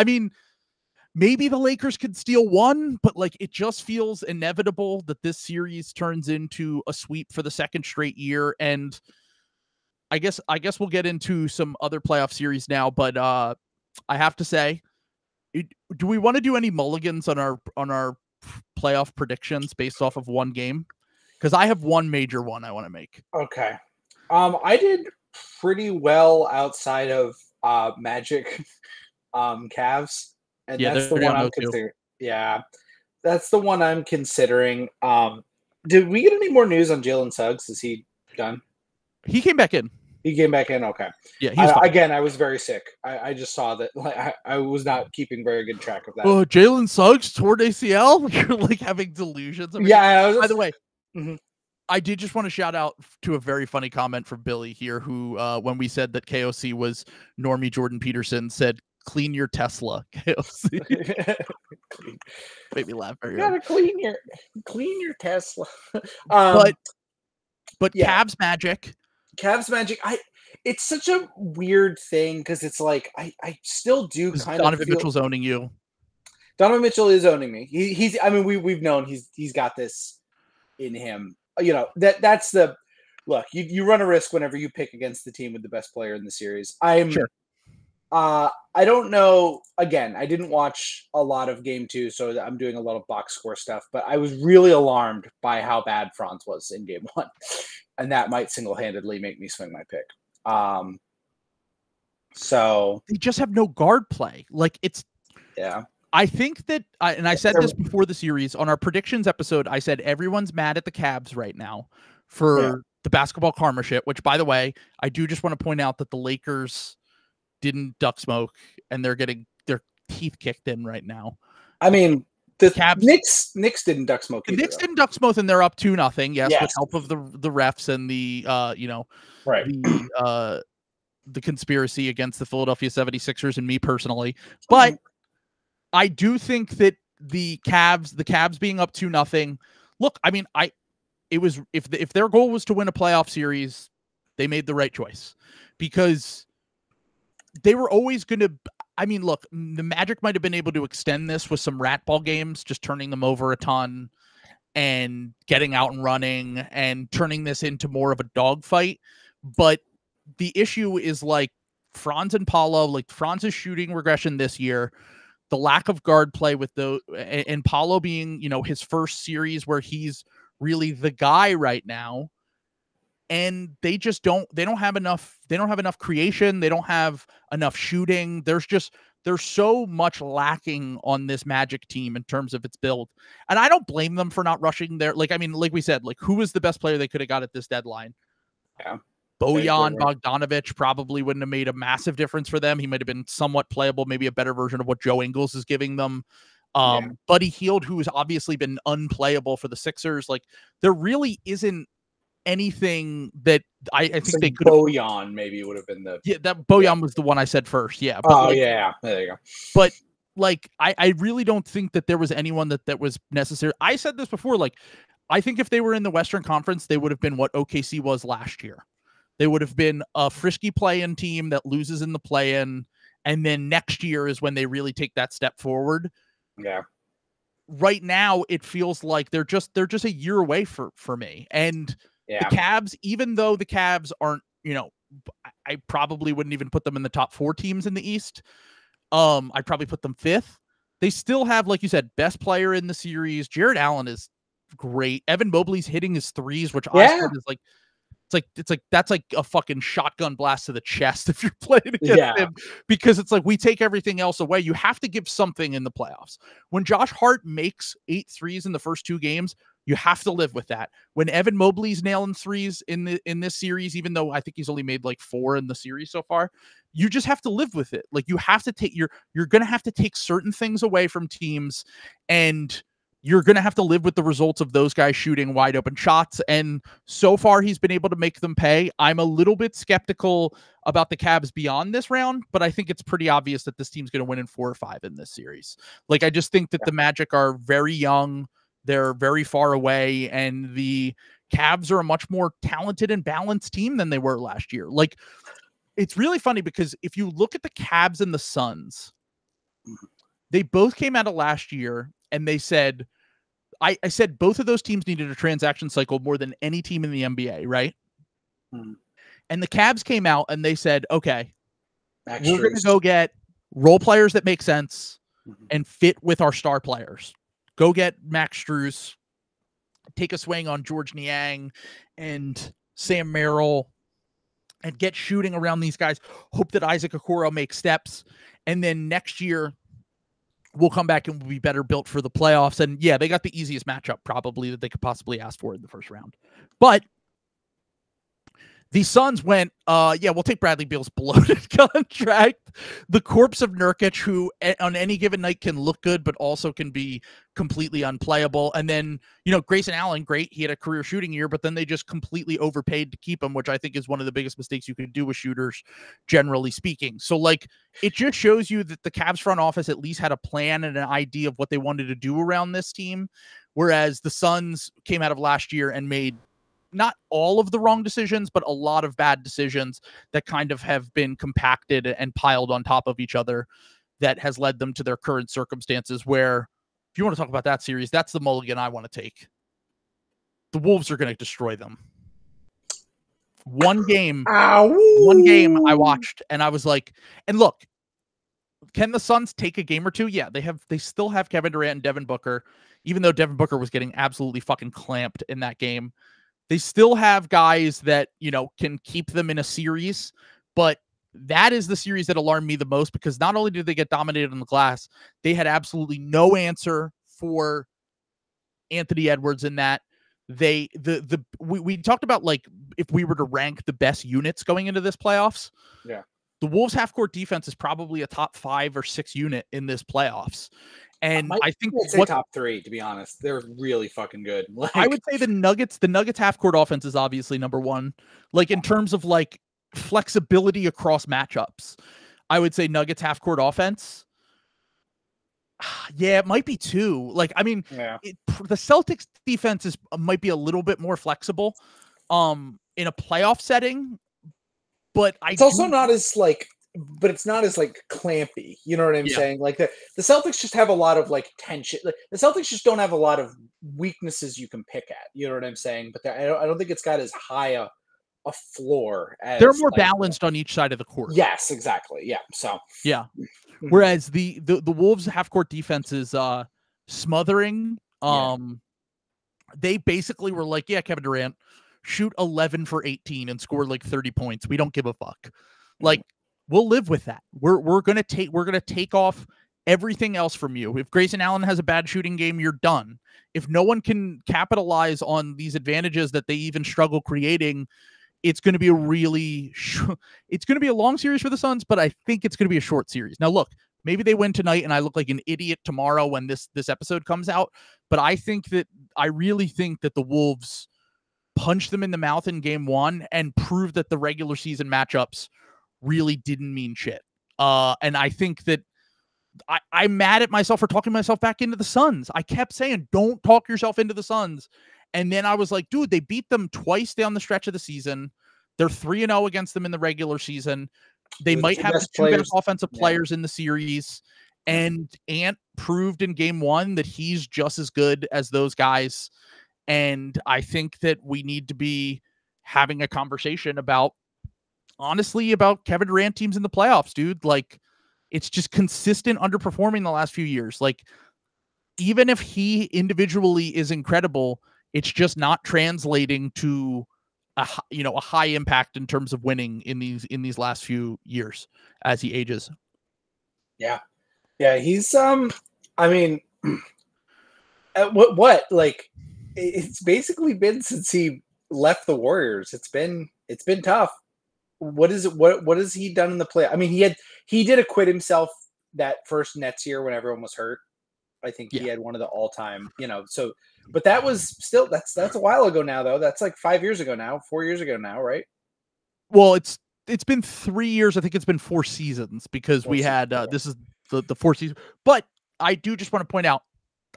maybe the Lakers could steal 1, but it just feels inevitable that this series turns into a sweep for the 2nd straight year. And I guess we'll get into some other playoff series now, but I have to say, do we want to do any mulligans on our playoff predictions based off of one game? Because I have one major one I want to make. Okay. I did pretty well outside of Magic Cavs, and Yeah, that's they're the pretty one on I'm those two. considering. Yeah, that's the one I'm considering. Did we get any more news on Jalen Suggs? Is he done? He came back in. He came back in. Okay. Yeah, he was fine. Again, I was very sick. I just saw that. Like, I was not keeping very good track of that. Oh, Jalen Suggs toward ACL. You're like having delusions. Yeah. By the way, mm-hmm. I did just want to shout out to a very funny comment from Billy here, who, when we said that KOC was Normie Jordan Peterson, said, "Clean your Tesla, KOC." Made me laugh very hard. Gotta clean your Tesla. But yeah. Cavs Magic. It's such a weird thing because it's like I still do kind of Donovan Mitchell's owning you. Donovan Mitchell is owning me. He's. I mean, we've known he's got this in him. You know, that's the look. You run a risk whenever you pick against the team with the best player in the series. Sure. I don't know. Again, I didn't watch a lot of Game 2, so I'm doing a lot of box score stuff. But I was really alarmed by how bad Franz was in Game 1, and that might single-handedly make me swing my pick. So they just have no guard play. Like yeah. I think that, and I said this before the series on our predictions episode, I said everyone's mad at the Cavs right now for the basketball karma shit, which, by the way, I do just want to point out that the Lakers didn't duck smoke and they're getting their teeth kicked in right now. I mean, the Cavs, Knicks didn't duck smoke. The Knicks didn't duck smoke, and they're up 2-0. Yes, with help of the refs and the the conspiracy against the Philadelphia 76ers and me personally. But I do think that the Cavs being up 2-0. Look, I mean, if their goal was to win a playoff series, they made the right choice because they were always going to. I mean, look, the Magic might have been able to extend this with some rat ball games, just turning them over a ton and getting out and running and turning this into more of a dogfight. But the issue is like Franz and Paolo, like Franz's shooting regression this year, the lack of guard play with and Paolo being, his first series where he's really the guy right now. And they just don't have enough creation. They don't have enough shooting. There's so much lacking on this Magic team in terms of its build. And I don't blame them for not rushing there. Like we said, who was the best player they could have got at this deadline? Yeah. Bojan Bogdanovic probably wouldn't have made a massive difference for them. He might have been somewhat playable, maybe a better version of what Joe Ingles is giving them. Buddy Hield, who has obviously been unplayable for the Sixers. Like, there really isn't anything that I think they could. Bojan maybe would have been that Bojan was the one I said first. Yeah. But there you go. But I really don't think that there was anyone that was necessary. I said this before. I think if they were in the Western Conference, they would have been what OKC was last year. They would have been a frisky play-in team that loses in the play-in, and then next year is when they really take that step forward. Yeah. Right now, it feels like they're just a year away for me. And the Cavs, even though the Cavs aren't, I probably wouldn't even put them in the top 4 teams in the East. I'd probably put them 5th. They still have, like you said, best player in the series. Jared Allen is great. Evan Mobley's hitting his threes, which I said is like. It's like that's like a fucking shotgun blast to the chest if you're playing against him, because it's like we take everything else away. You have to give something in the playoffs. When Josh Hart makes 8 threes in the first 2 games, you have to live with that. When Evan Mobley's nailing threes in this series, even though I think he's only made like 4 in the series so far, you just have to live with it. Like, you have to take you're going to have to take certain things away from teams, and you're going to have to live with the results of those guys shooting wide open shots. And so far, he's been able to make them pay. I'm a little bit skeptical about the Cavs beyond this round, but I think it's pretty obvious that this team's going to win in 4 or 5 in this series. I just think that the Magic are very young. They're very far away, and the Cavs are a much more talented and balanced team than they were last year. It's really funny because if you look at the Cavs and the Suns, they both came out of last year and they said, I said both of those teams needed a transaction cycle more than any team in the NBA, right? And the Cavs came out and they said, okay, we're going to go get role players that make sense and fit with our star players. Go get Max Strus, take a swing on George Niang and Sam Merrill, and get shooting around these guys. Hope that Isaac Okoro makes steps. And then next year, we'll come back and we'll be better built for the playoffs. And yeah, they got the easiest matchup probably that they could possibly ask for in the first round. But the Suns went, we'll take Bradley Beal's bloated contract. The corpse of Nurkic, who on any given night can look good, but also can be completely unplayable. And then, Grayson Allen, great. He had a career shooting year, but then they just completely overpaid to keep him, which I think is one of the biggest mistakes you can do with shooters, generally speaking. So, it just shows you that the Cavs front office at least had a plan and an idea of what they wanted to do around this team, whereas the Suns came out of last year and made not all of the wrong decisions, but a lot of bad decisions that kind of have been compacted and piled on top of each other that has led them to their current circumstances where, if you want to talk about that series, that's the mulligan I want to take. The Wolves are going to destroy them. One game I watched and I was like, and look, can the Suns take a game or two? Yeah, they still have Kevin Durant and Devin Booker, even though Devin Booker was getting absolutely fucking clamped in that game. They still have guys that, can keep them in a series, but that is the series that alarmed me the most because not only did they get dominated on the glass, they had absolutely no answer for Anthony Edwards in that. We talked about if we were to rank the best units going into this playoffs. Yeah. The Wolves half-court defense is probably a top 5 or 6 unit in this playoffs. And I think top 3, to be honest. They're really fucking good. I would say the Nuggets half-court offense is obviously number 1. In terms of flexibility across matchups, I would say Nuggets half-court offense. Yeah, it might be 2. The Celtics defense might be a little bit more flexible in a playoff setting, but it's also not as but it's not as clampy. You know what I'm saying? The Celtics just have a lot of tension. The Celtics just don't have a lot of weaknesses you can pick at. You know what I'm saying? But I don't think it's got as high a floor as they're more balanced on each side of the court. Yes, exactly. Yeah. So yeah. Whereas the Wolves half court defense is smothering. They basically were like, yeah, Kevin Durant, shoot 11 for 18 and score 30 points. We don't give a fuck. We'll live with that. We're gonna take off everything else from you. If Grayson Allen has a bad shooting game, you're done. If no one can capitalize on these advantages that they even struggle creating, it's going to be it's going to be a long series for the Suns, but I think it's going to be a short series. Now, look, maybe they win tonight and I look like an idiot tomorrow when this episode comes out, but I really think that the Wolves punched them in the mouth in game 1 and proved that the regular season matchups really didn't mean shit. And I think that I'm mad at myself for talking myself back into the Suns. I kept saying, don't talk yourself into the Suns. And then I was like, dude, they beat them twice down the stretch of the season. They're 3-0 against them in the regular season. They might have the 2 best offensive players in the series. And Ant proved in game 1 that he's just as good as those guys. And I think that we need to be having a conversation about Kevin Durant teams in the playoffs, dude. It's just consistent underperforming the last few years. Even if he individually is incredible, it's just not translating to a high impact in terms of winning in these last few years as he ages. Yeah. Yeah. He's, I mean, what, it's basically been since he left the Warriors. It's been tough. What has he done in the play? I mean, he did acquit himself that first Nets year when everyone was hurt. I think he had one of the all-time, but that was still, that's a while ago now, though. That's 5 years ago now, 4 years ago now, right? Well, it's been 3 years. I think it's been 4 seasons because we had, this is the 4th season. But I do just want to point out,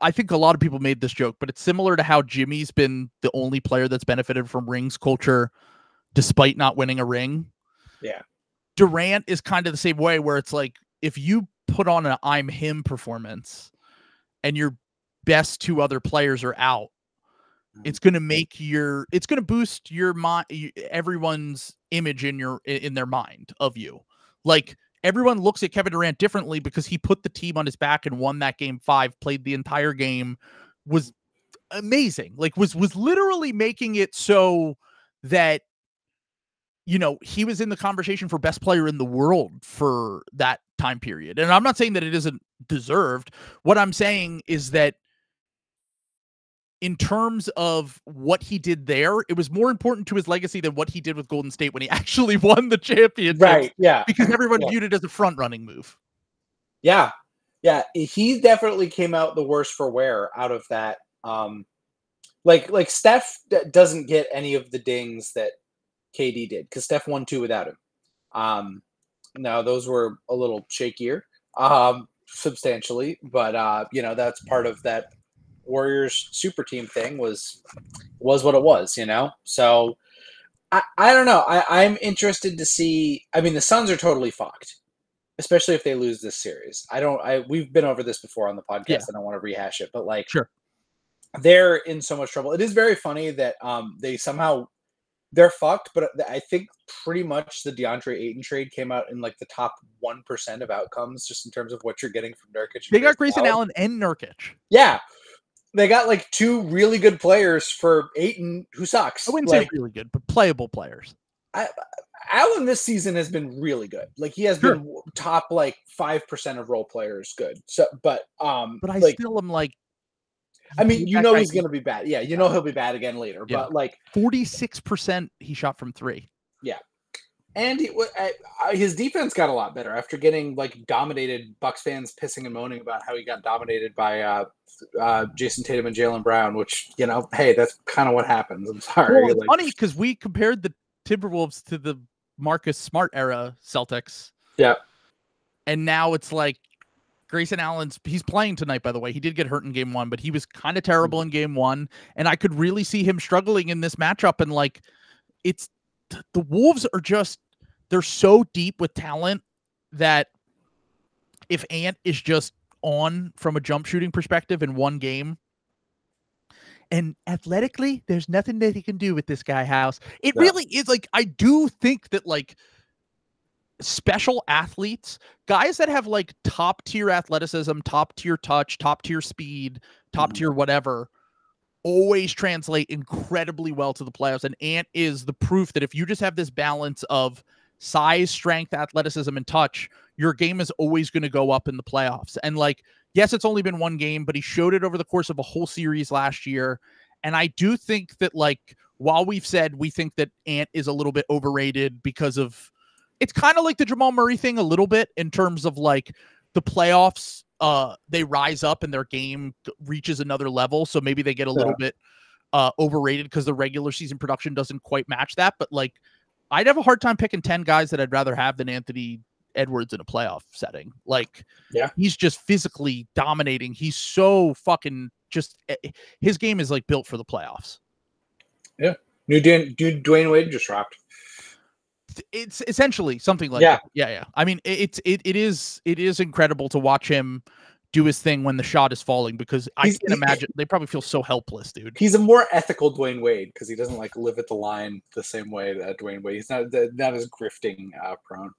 I think a lot of people made this joke, but it's similar to how Jimmy's been the only player that's benefited from rings culture despite not winning a ring. Yeah. Durant is kind of the same way where it's if you put on an I'm him performance and your best 2 other players are out, it's going to boost your mind, everyone's image in their mind of you. Everyone looks at Kevin Durant differently because he put the team on his back and won that game 5, played the entire game, was amazing. Was literally making it so that he was in the conversation for best player in the world for that time period. And I'm not saying that it isn't deserved. What I'm saying is that in terms of what he did there, it was more important to his legacy than what he did with Golden State when he actually won the championship. Right. Yeah. Because everyone viewed it as a front running move. Yeah. Yeah. He definitely came out the worst for wear out of that. Like Steph doesn't get any of the dings that KD did because Steph won 2 without him. Now those were a little shakier, substantially, but that's part of that Warriors super team thing was what it was, So I don't know. I'm interested to see. I mean, the Suns are totally fucked, especially if they lose this series. We've been over this before on the podcast. Yeah. I don't want to rehash it, but like, sure, they're in so much trouble. It is very funny that they're fucked, but I think pretty much the DeAndre Ayton trade came out in like the top 1% of outcomes, just in terms of what you're getting from Nurkic. They got Grayson Allen and Nurkic. Yeah. They got like 2 really good players for Ayton, who sucks. I wouldn't say really good, but playable players. Allen this season has been really good. Like he has been top like 5% of role players good. So, but I still am like, I mean, he's going to be bad. Yeah, he'll be bad again later. Yeah. But like 46% he shot from 3. Yeah. And his defense got a lot better after getting like dominated. Bucks fans pissing and moaning about how he got dominated by Jason Tatum and Jaylen Brown, which hey, that's kind of what happens. I'm sorry. Well, it's funny because we compared the Timberwolves to the Marcus Smart era Celtics. Yeah, and now it's like Grayson he's playing tonight. By the way, he did get hurt in game 1, but he was kind of terrible in game 1, and I could really see him struggling in this matchup. And like, it's the Wolves are just. They're so deep with talent that if Ant is just on from a jump shooting perspective in one game, and athletically, there's nothing that he can do with this guy, House. It really is like, I do think that like special athletes, guys that have like top tier athleticism, top tier touch, top tier speed, top tier whatever, always translate incredibly well to the playoffs. And Ant is the proof that if you just have this balance of size, strength, athleticism, and touch, your game is always going to go up in the playoffs. And like, yes, it's only been 1 game, but he showed it over the course of a whole series last year. And I do think that like, while we've said we think that Ant is a little bit overrated because of, it's kind of like the Jamal Murray thing a little bit in terms of like the playoffs, they rise up and their game reaches another level. So maybe they get a little bit overrated because the regular season production doesn't quite match that. But like, I'd have a hard time picking 10 guys that I'd rather have than Anthony Edwards in a playoff setting. Like, he's just physically dominating. He's so fucking his game is like built for the playoffs. Yeah. New Dwayne Wade just dropped. It's essentially something like that. Yeah. I mean, it is incredible to watch him do his thing when the shot is falling, because I can imagine they probably feel so helpless, dude. He's a more ethical Dwayne Wade because he doesn't like live at the line the same way that Dwayne Wade. He's not as grifting prone.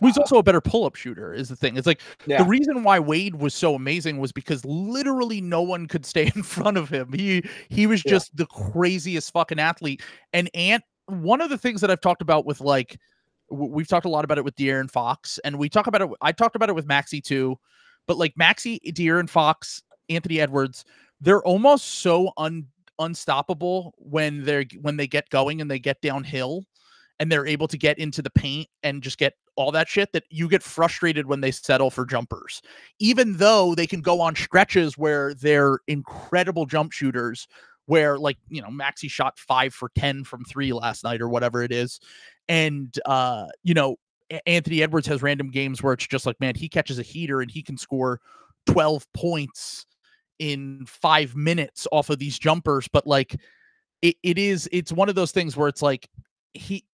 He's also a better pull-up shooter is the thing. It's like the reason why Wade was so amazing was because literally no one could stay in front of him. He was just the craziest fucking athlete. And Ant, one of the things that I've talked about with like, we've talked a lot about it with De'Aaron Fox, and I talked about it with Maxey too. But like Maxey, De'Aaron Fox, Anthony Edwards, they're almost so unstoppable when they get going and they get downhill and they're able to get into the paint and just get all that shit, that you get frustrated when they settle for jumpers, even though they can go on stretches where they're incredible jump shooters, where like, Maxey shot 5 for 10 from 3 last night or whatever it is. And, Anthony Edwards has random games where it's just like, man, he catches a heater and he can score 12 points in 5 minutes off of these jumpers. But like, it's one of those things where it's like,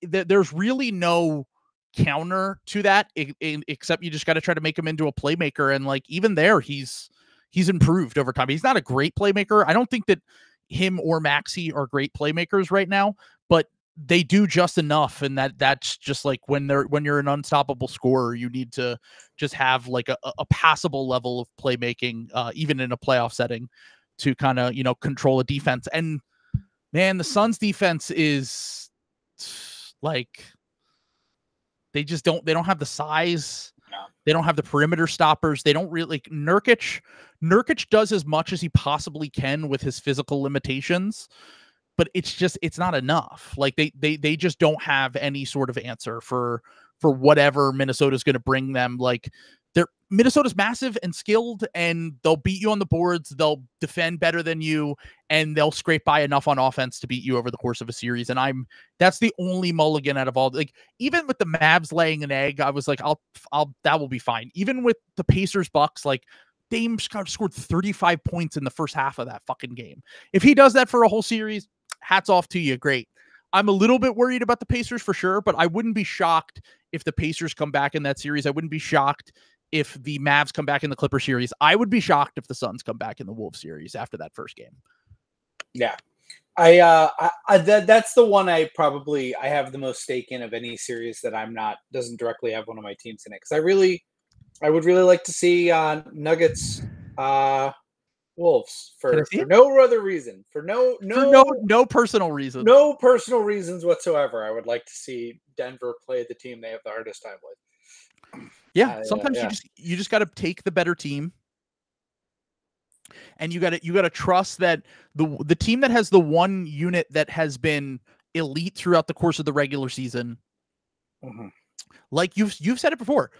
there's really no counter to that, except you just got to try to make him into a playmaker. And like, even there, he's improved over time. He's not a great playmaker. I don't think that him or Maxey are great playmakers right now, but they do just enough. And that's just like when you're an unstoppable scorer, you need to just have like a passable level of playmaking, even in a playoff setting, to kind of, control a defense. And man, the Suns defense is like, They just don't. They don't have the size. No. They don't have the perimeter stoppers. They don't really. Nurkic does as much as he possibly can with his physical limitations, but it's not enough. Like they just don't have any sort of answer for whatever Minnesota's going to bring them. Like Minnesota's massive and skilled, and they'll beat you on the boards. They'll defend better than you, and they'll scrape by enough on offense to beat you over the course of a series. And that's the only mulligan out of all. Like, even with the Mavs laying an egg, I was like, that will be fine. Even with the Pacers Bucks, like, Dame scored 35 points in the first half of that fucking game. If he does that for a whole series, hats off to you. Great. I'm a little bit worried about the Pacers for sure, but I wouldn't be shocked if the Pacers come back in that series. I wouldn't be shocked if the Mavs come back in the Clipper series. I would be shocked if the Suns come back in the Wolves series after that first game. Yeah. That's the one I have the most stake in of any series that doesn't directly have one of my teams in it. Cause I would really like to see Nuggets, Wolves for no other reason, for no personal reason, no personal reasons whatsoever. I would like to see Denver play the team they have the hardest time with. Yeah, sometimes you just got to take the better team, and you got to trust that the team that has the one unit that has been elite throughout the course of the regular season. Mm-hmm. Like you've said it before,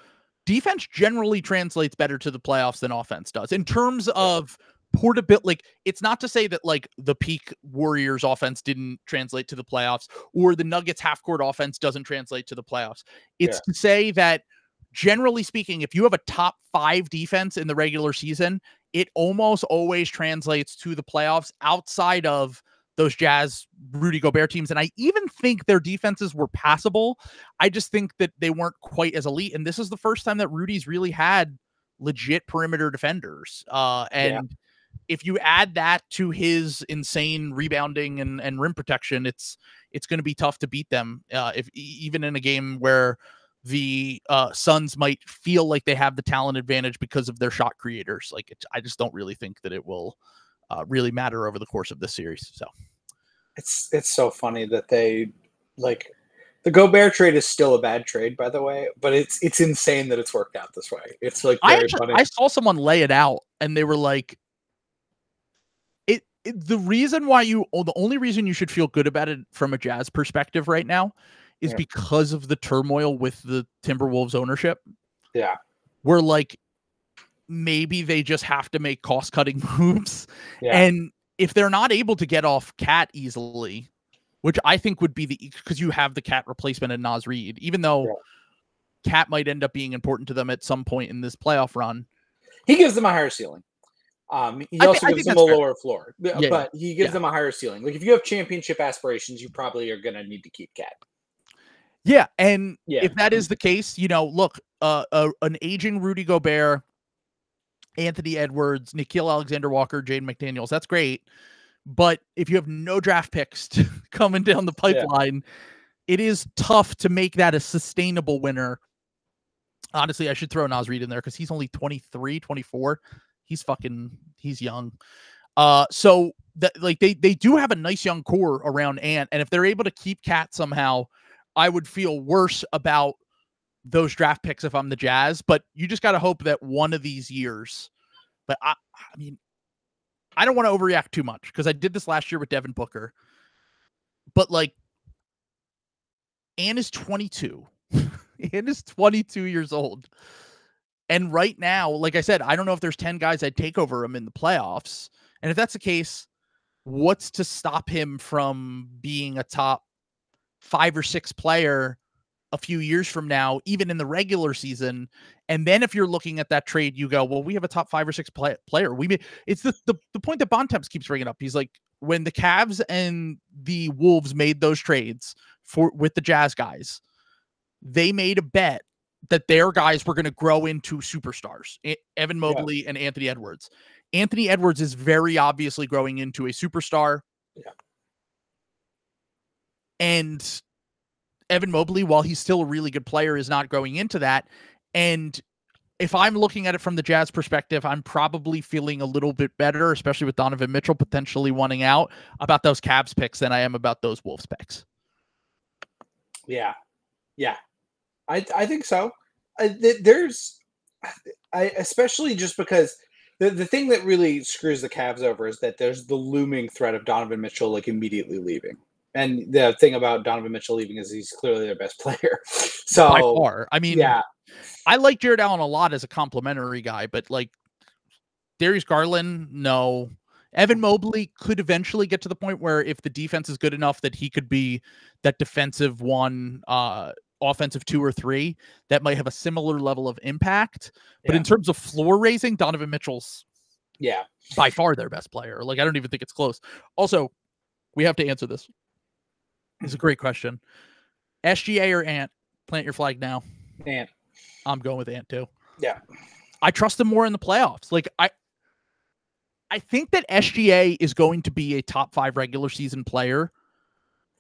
defense generally translates better to the playoffs than offense does in terms of portability. Like, it's not to say that like the peak Warriors offense didn't translate to the playoffs, or the Nuggets half court offense doesn't translate to the playoffs. It's to say that, generally speaking, if you have a top 5 defense in the regular season, it almost always translates to the playoffs outside of those Jazz Rudy Gobert teams. And I even think their defenses were passable. I just think that they weren't quite as elite. And this is the first time that Rudy's really had legit perimeter defenders. If you add that to his insane rebounding and rim protection, it's going to be tough to beat them. If even in a game where the Suns might feel like they have the talent advantage because of their shot creators. Like, I just don't really think that it will really matter over the course of this series. So it's so funny that they, like, the Gobert trade is still a bad trade, by the way, but it's insane that it's worked out this way. It's like very funny. I saw someone lay it out, and they were like, the only reason you should feel good about it from a Jazz perspective right now is because of the turmoil with the Timberwolves ownership. Yeah. Where, like, maybe they just have to make cost-cutting moves. Yeah. And if they're not able to get off Cat easily, which I think would be because you have the Cat replacement in Naz Reid, even though Cat might end up being important to them at some point in this playoff run. He gives them a higher ceiling. He also gives them a lower floor, but he gives them a higher ceiling. Like, if you have championship aspirations, you probably are going to need to keep Cat. Yeah, and if that is the case, look, an aging Rudy Gobert, Anthony Edwards, Nickeil Alexander-Walker, Jaden McDaniels, that's great. But if you have no draft picks coming down the pipeline, it is tough to make that a sustainable winner. Honestly, I should throw Naz Reid in there because he's only 23, 24. He's young. So that, like, they do have a nice young core around Ant, and if they're able to keep Cat somehow, I would feel worse about those draft picks if I'm the Jazz. But you just got to hope that one of these years. But I mean, I don't want to overreact too much because I did this last year with Devin Booker. But, like, Ant is 22. Ant is 22 years old. And right now, like I said, I don't know if there's 10 guys I'd take over him in the playoffs. And if that's the case, what's to stop him from being a top 5 or 6 player a few years from now, even in the regular season? And then if you're looking at that trade, you go, well, we have a top 5 or 6 player. It's the point that Bontemps keeps bringing up. He's like, when the Cavs and the Wolves made those trades with the Jazz guys, they made a bet that their guys were going to grow into superstars, Evan Mobley and Anthony Edwards. Anthony Edwards is very obviously growing into a superstar. Yeah. And Evan Mobley, while he's still a really good player, is not growing into that. And if I'm looking at it from the Jazz perspective, I'm probably feeling a little bit better, especially with Donovan Mitchell potentially wanting out, about those Cavs picks than I am about those Wolves picks. Yeah. Yeah. I think so. There's, especially just because the thing that really screws the Cavs over is that there's the looming threat of Donovan Mitchell like immediately leaving. And the thing about Donovan Mitchell leaving is he's clearly their best player. So by far. I mean, yeah, I like Jared Allen a lot as a complimentary guy, but like Darius Garland, no. Evan Mobley could eventually get to the point where if the defense is good enough that he could be that defensive one, offensive 2 or 3, that might have a similar level of impact. But in terms of floor raising, Donovan Mitchell's by far their best player. Like, I don't even think it's close. Also, we have to answer this. It's a great question. SGA or Ant? Plant your flag now. Ant. I'm going with Ant too. Yeah. I trust him more in the playoffs. Like, I think that SGA is going to be a top 5 regular season player.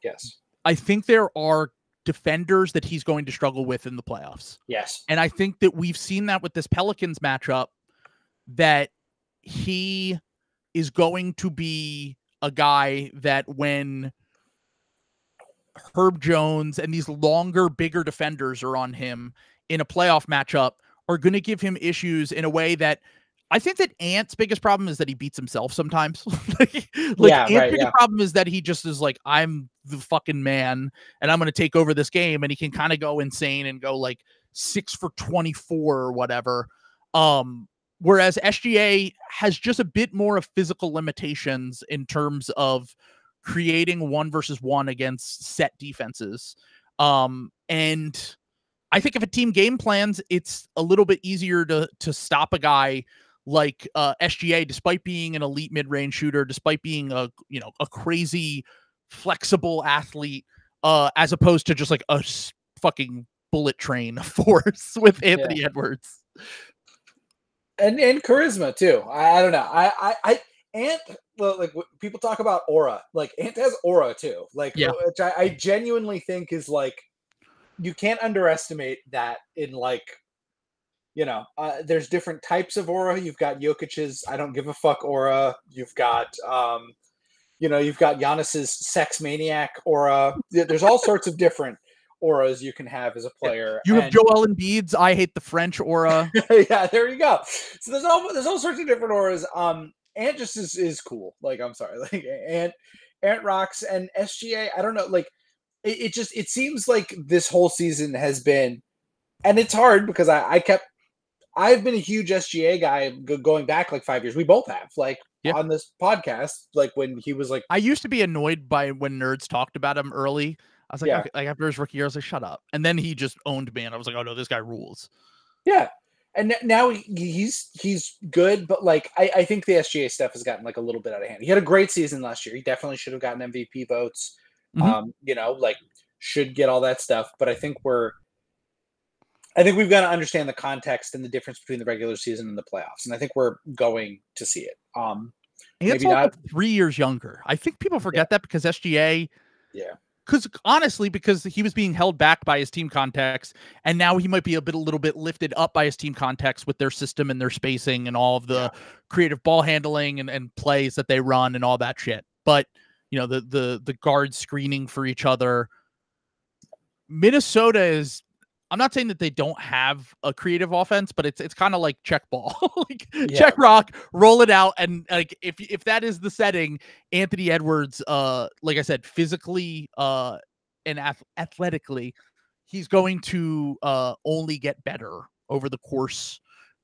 Yes. I think there are defenders that he's going to struggle with in the playoffs. Yes. And I think that we've seen that with this Pelicans matchup, that he is going to be a guy that when Herb Jones and these longer, bigger defenders are on him in a playoff matchup, are going to give him issues in a way that I think that Ant's biggest problem is that he beats himself sometimes. Ant's biggest problem is that he just is like, I'm the fucking man and I'm going to take over this game. And he can kind of go insane and go like 6 for 24 or whatever. Whereas SGA has just a bit more of physical limitations in terms of creating 1 versus 1 against set defenses. And I think if a team game plans, it's a little bit easier to stop a guy like SGA, despite being an elite mid-range shooter, despite being a crazy flexible athlete, as opposed to just like a fucking bullet train force with Anthony Edwards. And charisma too. I don't know. Ant, like people talk about aura, like Ant has aura too. Like, which I genuinely think is like, you can't underestimate that in like, there's different types of aura. You've got Jokic's I don't give a fuck aura. You've got, you've got Giannis's sex maniac aura. There's all sorts of different auras you can have as a player. You have Joel Embiid's I hate the French aura. Yeah, there you go. So there's all sorts of different auras. Ant just is cool. Like, I'm sorry, like Ant rocks, and SGA. I don't know, like it seems like this whole season has been, and it's hard because I've been a huge SGA guy going back like 5 years. We both have, like, on this podcast, like when he was like. I used to be annoyed by when nerds talked about him early. I was like, okay, like after his rookie year, I was like, shut up. And then he just owned me, and I was like, oh no, this guy rules. Yeah, and now he's good, but like I think the SGA stuff has gotten like a little bit out of hand. He had a great season last year. He definitely should have gotten MVP votes. Like should get all that stuff. But I think we've got to understand the context and the difference between the regular season and the playoffs, and I think we're going to see it. It's like 3 years younger. I think people forget that because SGA. Yeah. Because honestly, because he was being held back by his team context, and now he might be a little bit lifted up by his team context with their system and their spacing and all of the creative ball handling and plays that they run and all that shit. But the guards screening for each other. Minnesota is. I'm not saying that they don't have a creative offense, but it's kind of like check ball, check rock, roll it out, and like if that is the setting, Anthony Edwards, like I said, physically and athletically, he's going to only get better over the course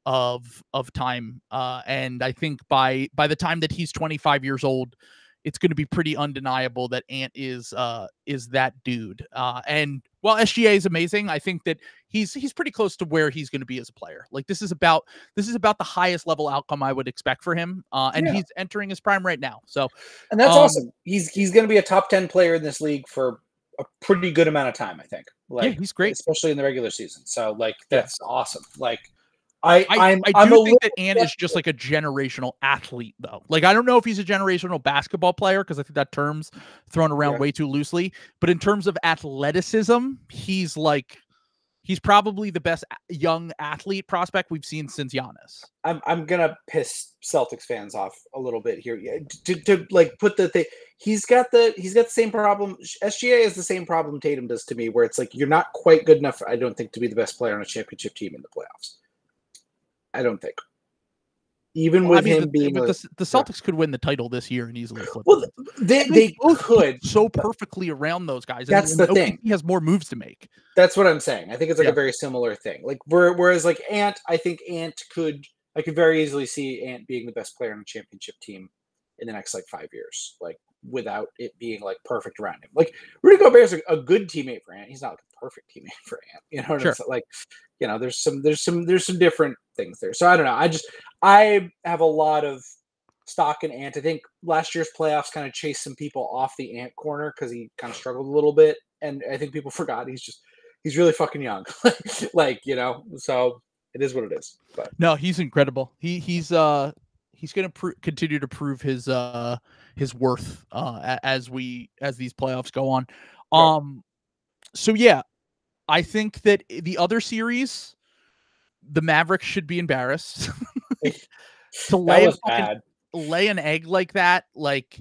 of time, and I think by the time that he's 25 years old, it's going to be pretty undeniable that Ant is that dude. And while SGA is amazing, I think that he's pretty close to where he's going to be as a player. Like this is about the highest level outcome I would expect for him. And he's entering his prime right now. So, and that's awesome. He's going to be a top 10 player in this league for a pretty good amount of time, I think. Like, he's great, especially in the regular season. So like, that's awesome. Like, I do think that Ant is just like a generational athlete, though. Like, I don't know if he's a generational basketball player because I think that term's thrown around way too loosely. But in terms of athleticism, he's probably the best young athlete prospect we've seen since Giannis. I'm gonna piss Celtics fans off a little bit here. To like put the thing, he's got the same problem. SGA has the same problem Tatum does to me, where it's like you're not quite good enough, I don't think, to be the best player on a championship team in the playoffs. I don't think. Even with him being the Celtics could win the title this year and easily flip. Well, they could so perfectly around those guys. That's the thing. He has more moves to make. That's what I'm saying. I think it's like a very similar thing. Like whereas like Ant, I think I could very easily see Ant being the best player on a championship team in the next like 5 years, like without it being like perfect around him. Like Rudy Gobert's a good teammate for Ant. He's not like a perfect teammate for Ant. You know what I'm saying? Like, you know, there's some different things there. So I don't know. I have a lot of stock in Ant. I think last year's playoffs kind of chased some people off the Ant corner because he kind of struggled a little bit, and I think people forgot he's really fucking young. Like, you know, so it is what it is. But no, he's incredible. He's going to continue to prove his worth as these playoffs go on. So yeah, I think that the other series, the Mavericks should be embarrassed to lay an egg like that. Like,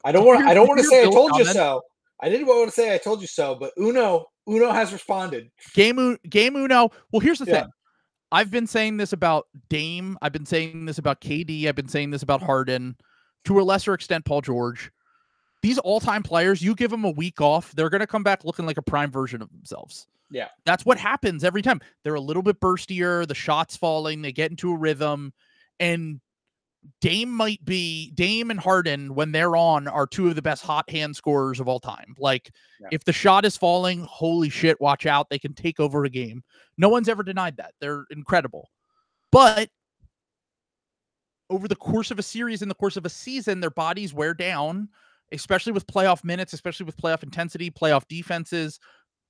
I don't want to say I told you so. I didn't want to say I told you so, but Uno has responded. Game Uno. Well, here's the thing. I've been saying this about Dame. I've been saying this about KD. I've been saying this about Harden. To a lesser extent, Paul George. These all-time players, you give them a week off, they're going to come back looking like a prime version of themselves. Yeah. That's what happens every time. They're a little bit burstier, the shot's falling, they get into a rhythm, and Dame and Harden, when they're on, are two of the best hot hand scorers of all time. Like, if the shot is falling, holy shit, watch out. They can take over a game. No one's ever denied that. They're incredible. But over the course of a series, in the course of a season, their bodies wear down, especially with playoff minutes, especially with playoff intensity, playoff defenses.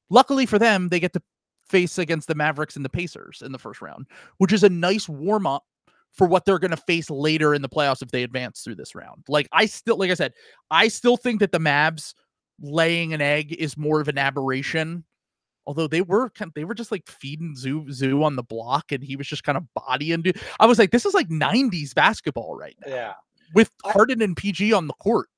Luckily for them, they get to face against the Mavericks and the Pacers in the first round, which is a nice warm-up for what they're going to face later in the playoffs if they advance through this round. Like I still think that the Mavs laying an egg is more of an aberration. Although they were just like feeding Zoo on the block, and he was just kind of bodying. I was like, this is like 90s basketball right now. Yeah, with Harden and PG on the court.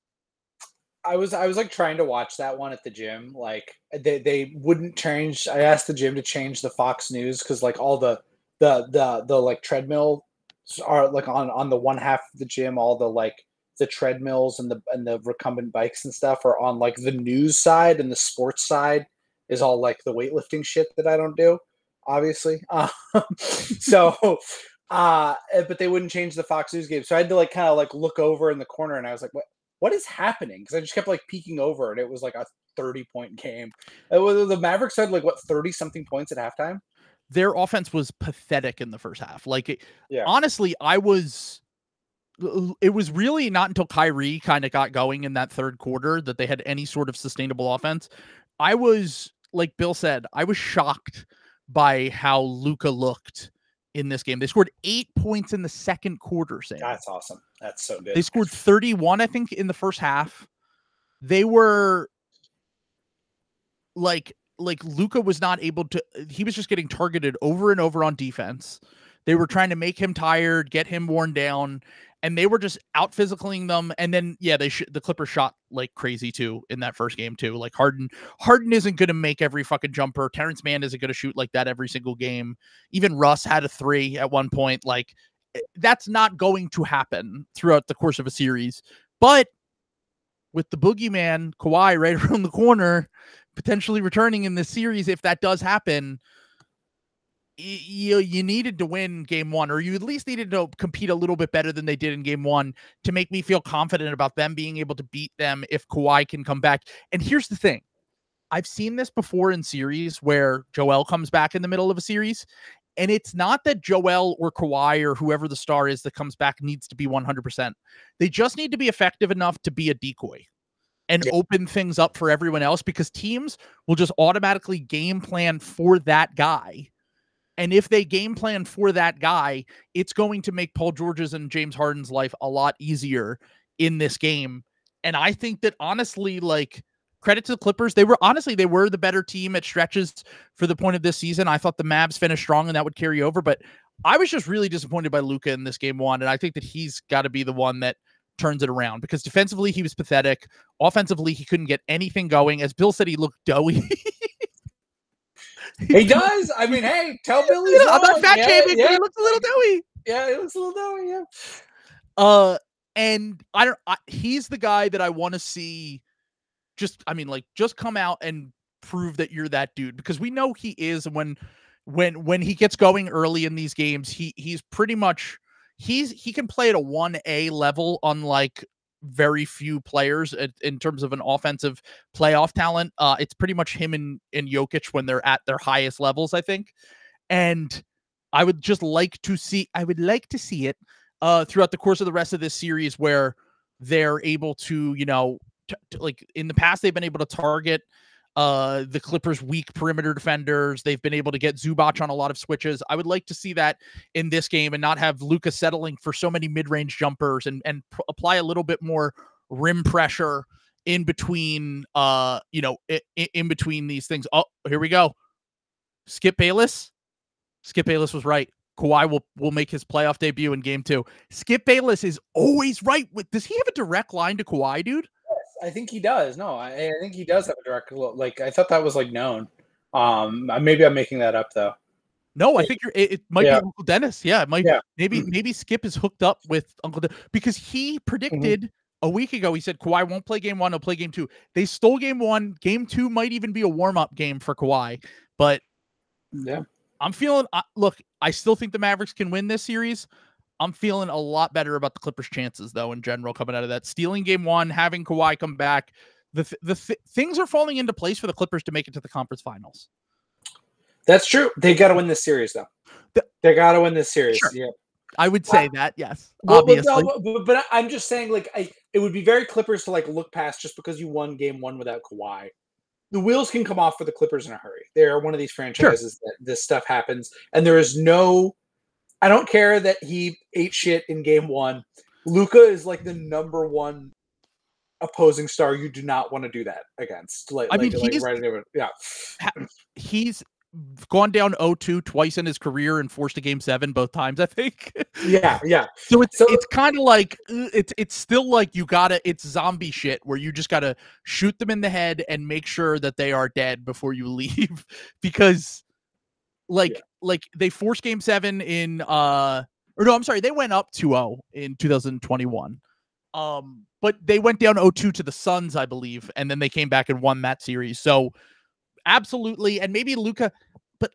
I was like trying to watch that one at the gym. Like they wouldn't change. I asked the gym to change the Fox News because like all the like treadmill are like on the one half of the gym. All the like the treadmills and the recumbent bikes and stuff are on like the news side, and the sports side is all like the weightlifting shit that I don't do, obviously. So, but they wouldn't change the Fox News game. So I had to like kind of like look over in the corner, and I was like, what is happening? Because I just kept like peeking over, and it was like a 30-point game. The Mavericks had like 30-something points at halftime. Their offense was pathetic in the first half. Honestly, it was really not until Kyrie kind of got going in that third quarter that they had any sort of sustainable offense. I was, like Bill said, I was shocked by how Luka looked in this game. They scored 8 points in the second quarter, Sam. That's awesome. That's so good. They scored 31, I think, in the first half. They were like Luka was not able to, he was just getting targeted over and over on defense. They were trying to make him tired, get him worn down, and they were just out physicaling them. And then, the Clippers shot like crazy too in that first game too. Like Harden isn't going to make every fucking jumper. Terrence Mann isn't going to shoot like that every single game. Even Russ had a 3 at one point. Like, that's not going to happen throughout the course of a series. But with the boogeyman, Kawhi, right around the corner, potentially returning in this series, if that does happen, you needed to win game one, or you at least needed to compete a little bit better than they did in game one to make me feel confident about them being able to beat them if Kawhi can come back. And here's the thing. I've seen this before in series where Joel comes back in the middle of a series, and it's not that Joel or Kawhi or whoever the star is that comes back needs to be 100%. They just need to be effective enough to be a decoy and open things up for everyone else, because teams will just automatically game plan for that guy. And if they game plan for that guy, it's going to make Paul George's and James Harden's life a lot easier in this game. And I think that, honestly, like, credit to the Clippers. They were the better team at stretches for the point of this season. I thought the Mavs finished strong and that would carry over, but I was just really disappointed by Luka in this game one. And I think that he's got to be the one that turns it around, because defensively he was pathetic. Offensively, he couldn't get anything going. As Bill said, he looked doughy. He does. I mean, hey, tell Billy. I'm not fat shaming, but he looks a little doughy. Yeah, he looks a little doughy. Yeah. And he's the guy that I want to see. Just come out and prove that you're that dude, because we know he is. When he gets going early in these games, he's pretty much he can play at a 1A level, unlike very few players in terms of an offensive playoff talent. It's pretty much him and Jokic when they're at their highest levels, I think. And I would like to see it throughout the course of the rest of this series, where they're able to, like in the past, they've been able to target the Clippers' weak perimeter defenders. They've been able to get Zubac on a lot of switches. I would like to see that in this game, and not have Luka settling for so many mid-range jumpers, and apply a little bit more rim pressure in between, in between these things. Oh, here we go. Skip Bayless was right. Kawhi will make his playoff debut in game 2. Skip Bayless is always right. Does he have a direct line to Kawhi, dude? I think he does. No, I think he does have a direct look. Like, I thought that was like known. Maybe I'm making that up though. No, I think it might be Uncle Dennis. Yeah, it might. Yeah. Maybe Skip is hooked up with Uncle Dennis, because he predicted a week ago. He said Kawhi won't play game 1; he'll play game 2. They stole game 1. Game 2 might even be a warm-up game for Kawhi. But yeah, I'm feeling. Look, I still think the Mavericks can win this series. I'm feeling a lot better about the Clippers' chances, though, in general, coming out of that. Stealing game 1, having Kawhi come back, things are falling into place for the Clippers to make it to the conference finals. That's true. They got to win this series, though. They got to win this series. Sure. Yeah, I would say that. Yes, obviously. But I'm just saying, like, it would be very Clippers to like look past just because you won game 1 without Kawhi. The wheels can come off for the Clippers in a hurry. They are one of these franchises that this stuff happens, and there is no. I don't care that he ate shit in game 1. Luka is like the number 1 opposing star you do not want to do that against. He's gone down 0-2 twice in his career and forced a game 7 both times, I think. Yeah. So it's kind of like it's still like it's zombie shit, where you just gotta shoot them in the head and make sure that they are dead before you leave, because they forced game 7 in they went up 2-0 in 2021. But they went down 0-2 to the Suns, I believe, and then they came back and won that series. So absolutely. And maybe Luka, but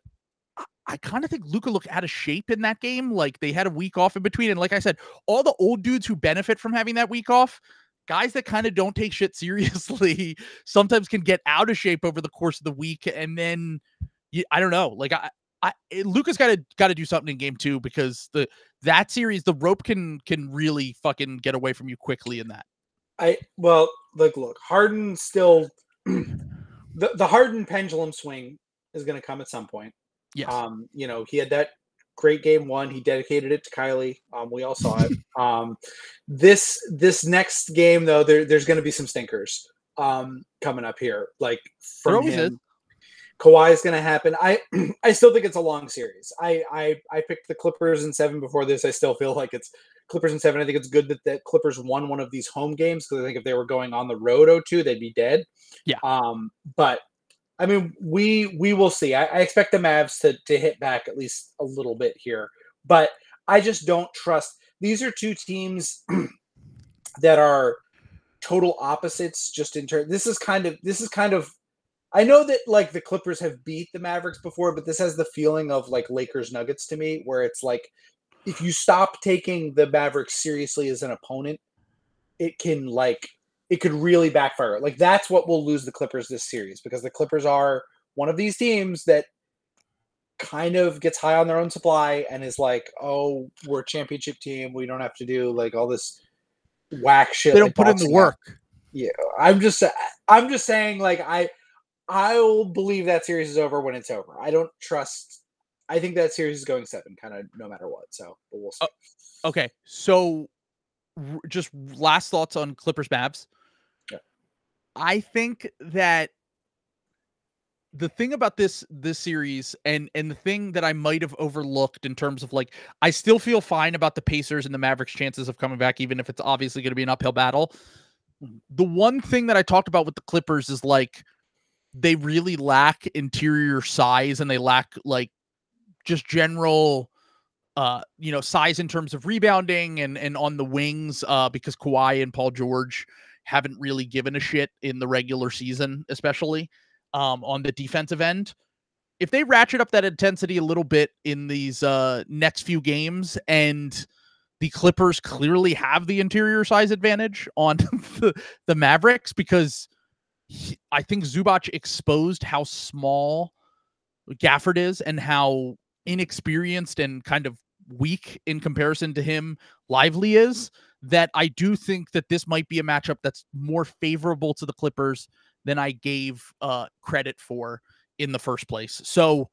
I kind of think Luka looked out of shape in that game. Like, they had a week off in between. And like I said, all the old dudes who benefit from having that week off, guys that kind of don't take shit seriously, sometimes can get out of shape over the course of the week. And then I don't know, like Luka's got to do something in game 2, because that series, the rope can really fucking get away from you quickly in that. Look, Harden still the Harden pendulum swing is going to come at some point. Yes. He had that great game 1. He dedicated it to Kylie. We all saw it. This next game though, there's going to be some stinkers coming up here. Like, from him. Kawhi is going to happen. I still think it's a long series. I picked the Clippers in 7 before this. I still feel like it's Clippers in 7. I think it's good that Clippers won one of these home games, because I think if they were going on the road 0-2, they'd be dead. Yeah. But I mean, we will see. I expect the Mavs to hit back at least a little bit here, but I just don't trust. These are two teams that are total opposites. Just in terms, this is kind of. I know that like the Clippers have beat the Mavericks before, but this has the feeling of like Lakers Nuggets to me, where it's like, if you stop taking the Mavericks seriously as an opponent, it could really backfire. Like, that's what will lose the Clippers this series, because the Clippers are one of these teams that kind of gets high on their own supply and is like, oh, we're a championship team. We don't have to do like all this whack shit. They don't put in the work. Yeah. I'm just saying, like, I'll believe that series is over when it's over. I don't trust. I think that series is going 7, kind of no matter what. So, but we'll see. Okay, so just last thoughts on Clippers Mavs. Yeah. I think that the thing about this series, and the thing that I might have overlooked in terms of like, I still feel fine about the Pacers and the Mavericks' chances of coming back, even if it's obviously going to be an uphill battle. The one thing that I talked about with the Clippers is like, they really lack interior size, and they lack like just general size in terms of rebounding and on the wings, because Kawhi and Paul George haven't really given a shit in the regular season, especially on the defensive end. If they ratchet up that intensity a little bit in these next few games, and the Clippers clearly have the interior size advantage on the Mavericks, because I think Zubac exposed how small Gafford is and how inexperienced and kind of weak in comparison to him Lively is, that I do think that this might be a matchup that's more favorable to the Clippers than I gave credit for in the first place. So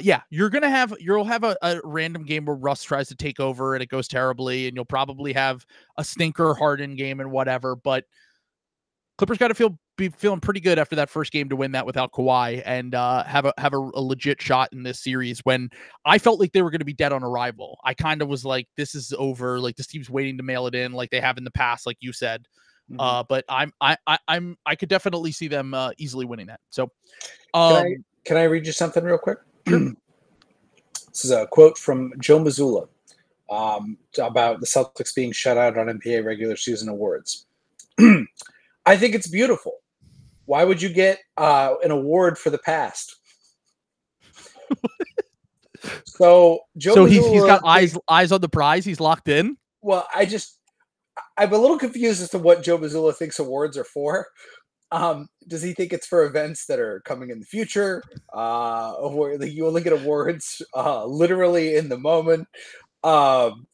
yeah, you'll have a random game where Russ tries to take over and it goes terribly, and you'll probably have a stinker Harden game and whatever, but Clippers got to be feeling pretty good after that first game to win that without Kawhi, and have a legit shot in this series, when I felt like they were going to be dead on arrival. I kind of was like, this is over. Like, this team's waiting to mail it in, like they have in the past, like you said. But I could definitely see them easily winning that. So, can I read you something real quick? Sure. This is a quote from Joe Mazzulla about the Celtics being shut out on NBA regular season awards. I think it's beautiful. Why would you get an award for the past? So he's got eyes on the prize. He's locked in. Well, I'm a little confused as to what Joe Mazzulla thinks awards are for. Does he think it's for events that are coming in the future? Or you only get awards literally in the moment?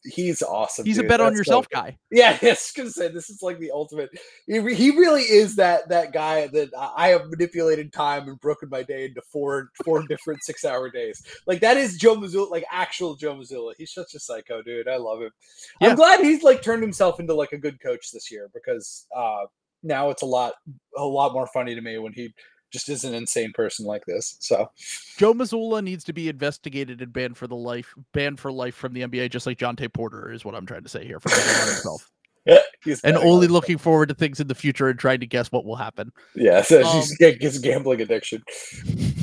He's awesome. He's a bet on yourself guy. Yeah, yes. Gonna say this is like the ultimate. He really is that guy that I have manipulated time and broken my day into four different 6-hour days. Like, that is Joe Mazzulla, like actual Joe Mazzulla. He's such a psycho, dude. I love him. Yeah. I'm glad he's like turned himself into like a good coach this year, because now it's a lot more funny to me when he just is an insane person like this. So Joe Mazzulla needs to be investigated and banned for life from the NBA, just like Jonte Porter is what I'm trying to say here, for betting on himself. And only looking forward to things in the future and trying to guess what will happen. Yeah, so his gambling addiction.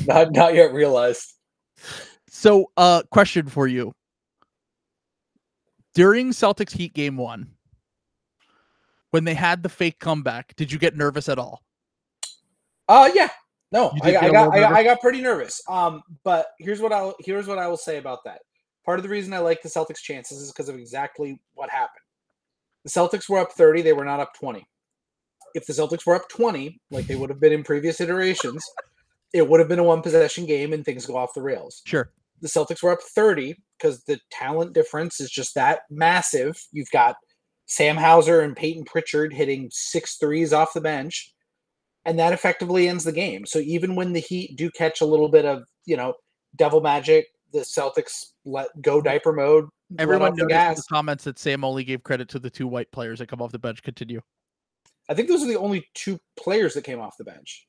Not yet realized. So question for you. During Celtics Heat game 1, when they had the fake comeback, did you get nervous at all? Yeah. No, I got pretty nervous. But here's what I will say about that. Part of the reason I like the Celtics' chances is because of exactly what happened. The Celtics were up 30, they were not up 20. If the Celtics were up 20, like they would have been in previous iterations, it would have been a one-possession game and things go off the rails. Sure. The Celtics were up 30 because the talent difference is just that massive. You've got Sam Hauser and Peyton Pritchard hitting 6 threes off the bench, and that effectively ends the game. So even when the Heat do catch a little bit of, devil magic, the Celtics let go diaper mode. Everyone noticed in the comments that Sam only gave credit to the 2 white players that come off the bench. Continue. I think those are the only 2 players that came off the bench.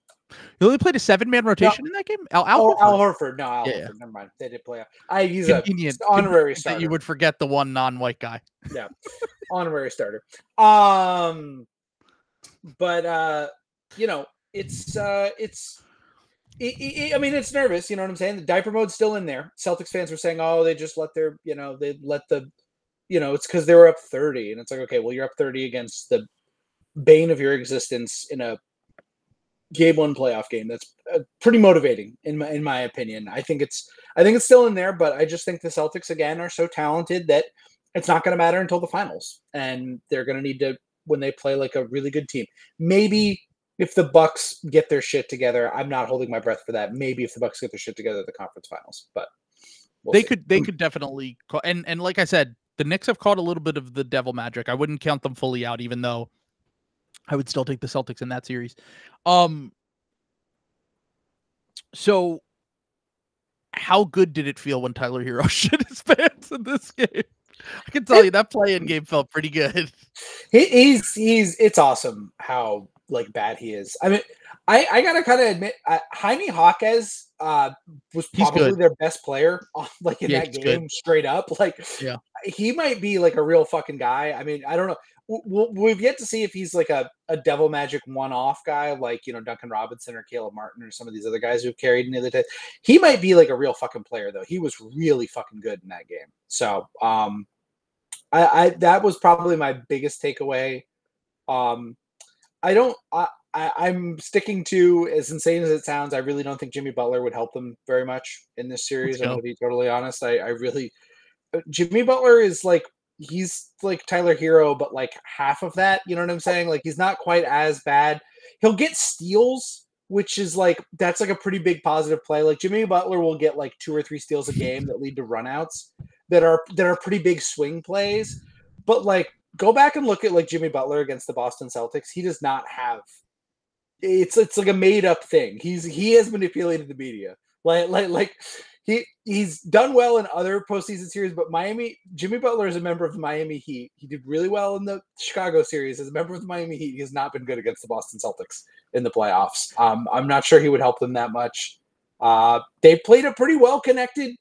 He only played a 7-man rotation in that game? Al Horford. No, Al Horford. Never mind. They did play. He's an honorary starter. You would forget the one non-white guy. Yeah. Honorary starter. But it's it's nervous. You know what I'm saying? The diaper mode's still in there. Celtics fans were saying, oh, they just let it's because they were up 30. And it's like, okay, well, you're up 30 against the bane of your existence in a game 1 playoff game. That's pretty motivating in my opinion. I think it's still in there, but I just think the Celtics again are so talented that it's not going to matter until the finals, and they're going to need to, when they play like a really good team. Maybe if the Bucks get their shit together, I'm not holding my breath for that. Maybe if the Bucks get their shit together at the conference finals, but they could definitely call, and like I said, the Knicks have caught a little bit of the devil magic. I wouldn't count them fully out, even though I would still take the Celtics in that series. So how good did it feel when Tyler Hero shit his pants in this game? I can tell you that play-in game felt pretty good. It's awesome how like bad he is. I mean, I gotta kind of admit, Jaime Jaquez was probably their best player, like in that game, good. Straight up. Like, he might be like a real fucking guy. I mean, I don't know. We've yet to see if he's like a Devil Magic one-off guy, like, Duncan Robinson or Caleb Martin or some of these other guys who've carried in the other day. He might be like a real fucking player, though. He was really fucking good in that game. So, I that was probably my biggest takeaway. I'm sticking to, as insane as it sounds, I really don't think Jimmy Butler would help them very much in this series. I'm going to be totally honest. I really, Jimmy Butler is like, he's like Tyler Hero, but like half of that, you know what I'm saying? Like, he's not quite as bad. He'll get steals, which is like, that's like a pretty big positive play. Like, Jimmy Butler will get like 2 or 3 steals a game that lead to runouts that are pretty big swing plays. But like, go back and look at like Jimmy Butler against the Boston Celtics. He does not have, it's like a made up thing. He has manipulated the media. Like he's done well in other postseason series, but Jimmy Butler is a member of the Miami Heat. He did really well in the Chicago series as a member of the Miami Heat. He has not been good against the Boston Celtics in the playoffs. I'm not sure he would help them that much. They played a pretty well connected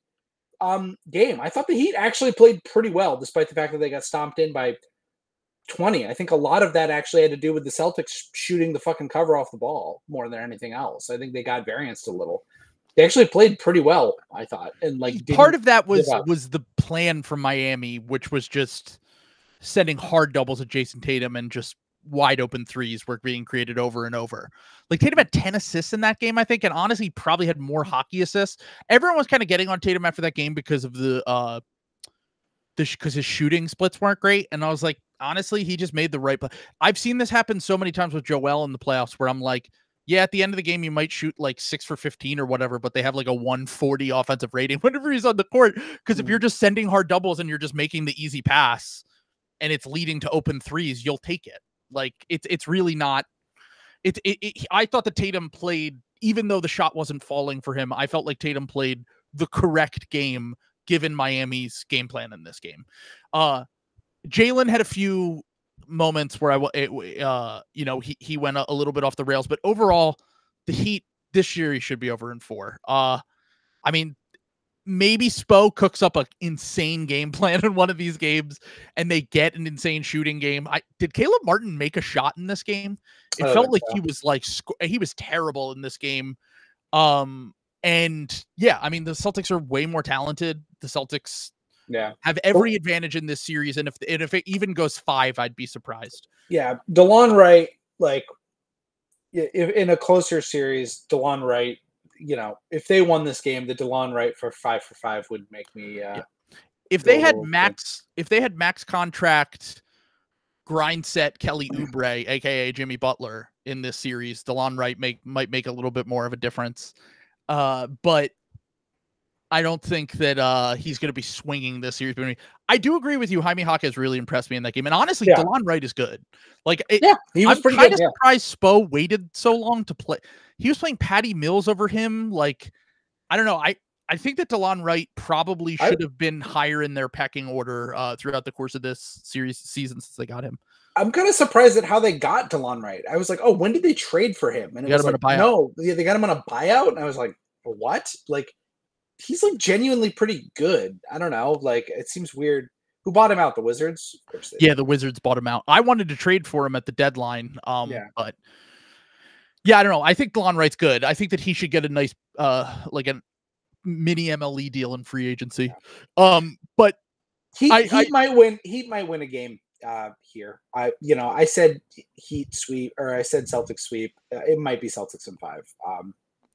game. I thought the Heat actually played pretty well, despite the fact that they got stomped in by 20. I think a lot of that actually had to do with the Celtics shooting the fucking cover off the ball more than anything else. I think they got varianced a little. They actually played pretty well, I thought. And like, part of that was the plan from Miami, which was just sending hard doubles at Jason Tatum and just wide open threes were being created over and over. Like, Tatum had 10 assists in that game, I think, and honestly probably had more hockey assists. Everyone was kind of getting on Tatum after that game because of because his shooting splits weren't great. And I was like, honestly, he just made the right play. I've seen this happen so many times with Joel in the playoffs where I'm like, yeah, at the end of the game, you might shoot like 6 for 15 or whatever, but they have like a 140 offensive rating whenever he's on the court. Because if you're just sending hard doubles and you're just making the easy pass and it's leading to open threes, you'll take it. Like, it's really not. I thought that Tatum played, even though the shot wasn't falling for him, I felt like Tatum played the correct game given Miami's game plan in this game. Jalen had a few moments where he went a little bit off the rails, but overall the Heat this year, he should be over in 4. I mean, maybe Spo cooks up an insane game plan in one of these games and they get an insane shooting game. Did Caleb Martin make a shot in this game? It felt like he was like, he was terrible in this game. And yeah, I mean, the Celtics are way more talented. The Celtics have every advantage in this series. And if it even goes 5, I'd be surprised. Yeah. DeLon Wright, like, if in a closer series, DeLon Wright, if they won this game, the DeLon Wright for 5 for 5 would make me. If they had max contract grind set Kelly Oubre, aka Jimmy Butler, in this series, DeLon Wright might make a little bit more of a difference. But I don't think that he's going to be swinging this series. I do agree with you. Jaime Jaquez really impressed me in that game. And honestly, DeLon Wright is good. Like, he was pretty good. I'm kind of surprised Spo waited so long to play. He was playing Patty Mills over him. Like, I don't know. I think that DeLon Wright probably should have been higher in their pecking order throughout the course of this season since they got him. I'm kind of surprised at how they got DeLon Wright. I was like, oh, when did they trade for him? And it was like, no, they got him on a buyout. And I was like, what? Like, he's like genuinely pretty good. I don't know. Like, it seems weird. Who bought him out? The Wizards? Of course they did. The Wizards bought him out. I wanted to trade for him at the deadline. But yeah, I don't know. I think DeLon Wright's good. I think that he should get a nice, like a mini MLE deal in free agency. But he might win. He might win a game here. I said Heat sweep, or I said Celtics sweep. It might be Celtics in 5.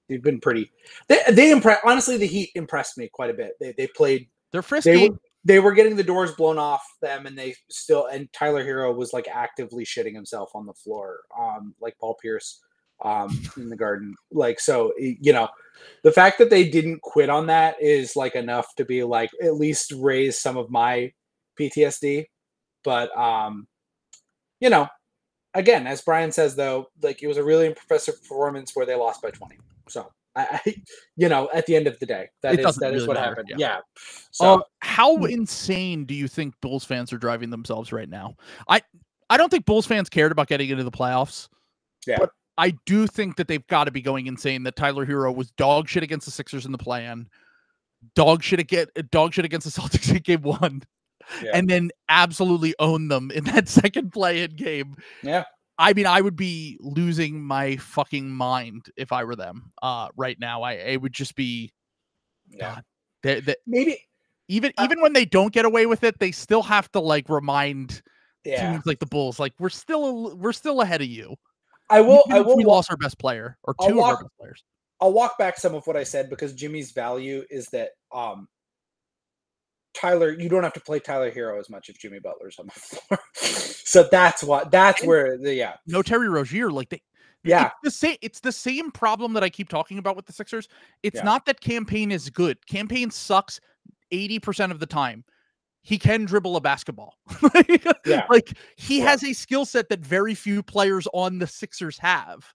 They've been pretty. They impressed. Honestly, the Heat impressed me quite a bit. They played. They're frisky. They were getting the doors blown off them, and and Tyler Hero was like actively shitting himself on the floor, like Paul Pierce, in the Garden. Like, so, the fact that they didn't quit on that is like enough to be like at least raise some of my PTSD. But again, as Brian says, though, like, it was a really impressive performance where they lost by 20. So I at the end of the day, that is really what happened. Yeah. So how insane do you think Bulls fans are driving themselves right now? I don't think Bulls fans cared about getting into the playoffs. Yeah. But I do think that they've got to be going insane that Tyler Hero was dog shit against the Sixers in the play-in, dog shit against the Celtics in game 1, and then absolutely own them in that second play-in game. Yeah. I mean, I would be losing my fucking mind if I were them right now. It would just be, God, maybe even when they don't get away with it, they still have to like remind teams like the Bulls, like we're still ahead of you. We lost our best player or two of our best players. I'll walk back some of what I said because Jimmy's value is that Tyler, you don't have to play Tyler Hero as much if Jimmy Butler's on the floor. So that's where no Terry Rozier, like it's the same problem that I keep talking about with the Sixers. It's not that Campaign is good. Campaign sucks 80% of the time. He can dribble a basketball. Like he has a skill set that very few players on the Sixers have.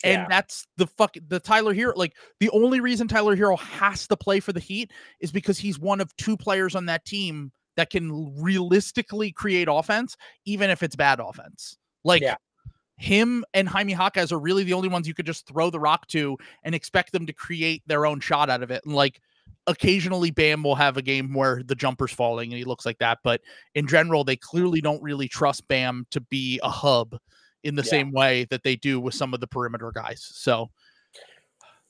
And that's the Tyler Hero. Like the only reason Tyler Hero has to play for the Heat is because he's one of 2 players on that team that can realistically create offense, even if it's bad offense. Like him and Jaime Jaquez are really the only ones you could just throw the rock to and expect them to create their own shot out of it. And like occasionally Bam will have a game where the jumper's falling and he looks like that. But in general, they clearly don't really trust Bam to be a hub in the same way that they do with some of the perimeter guys. So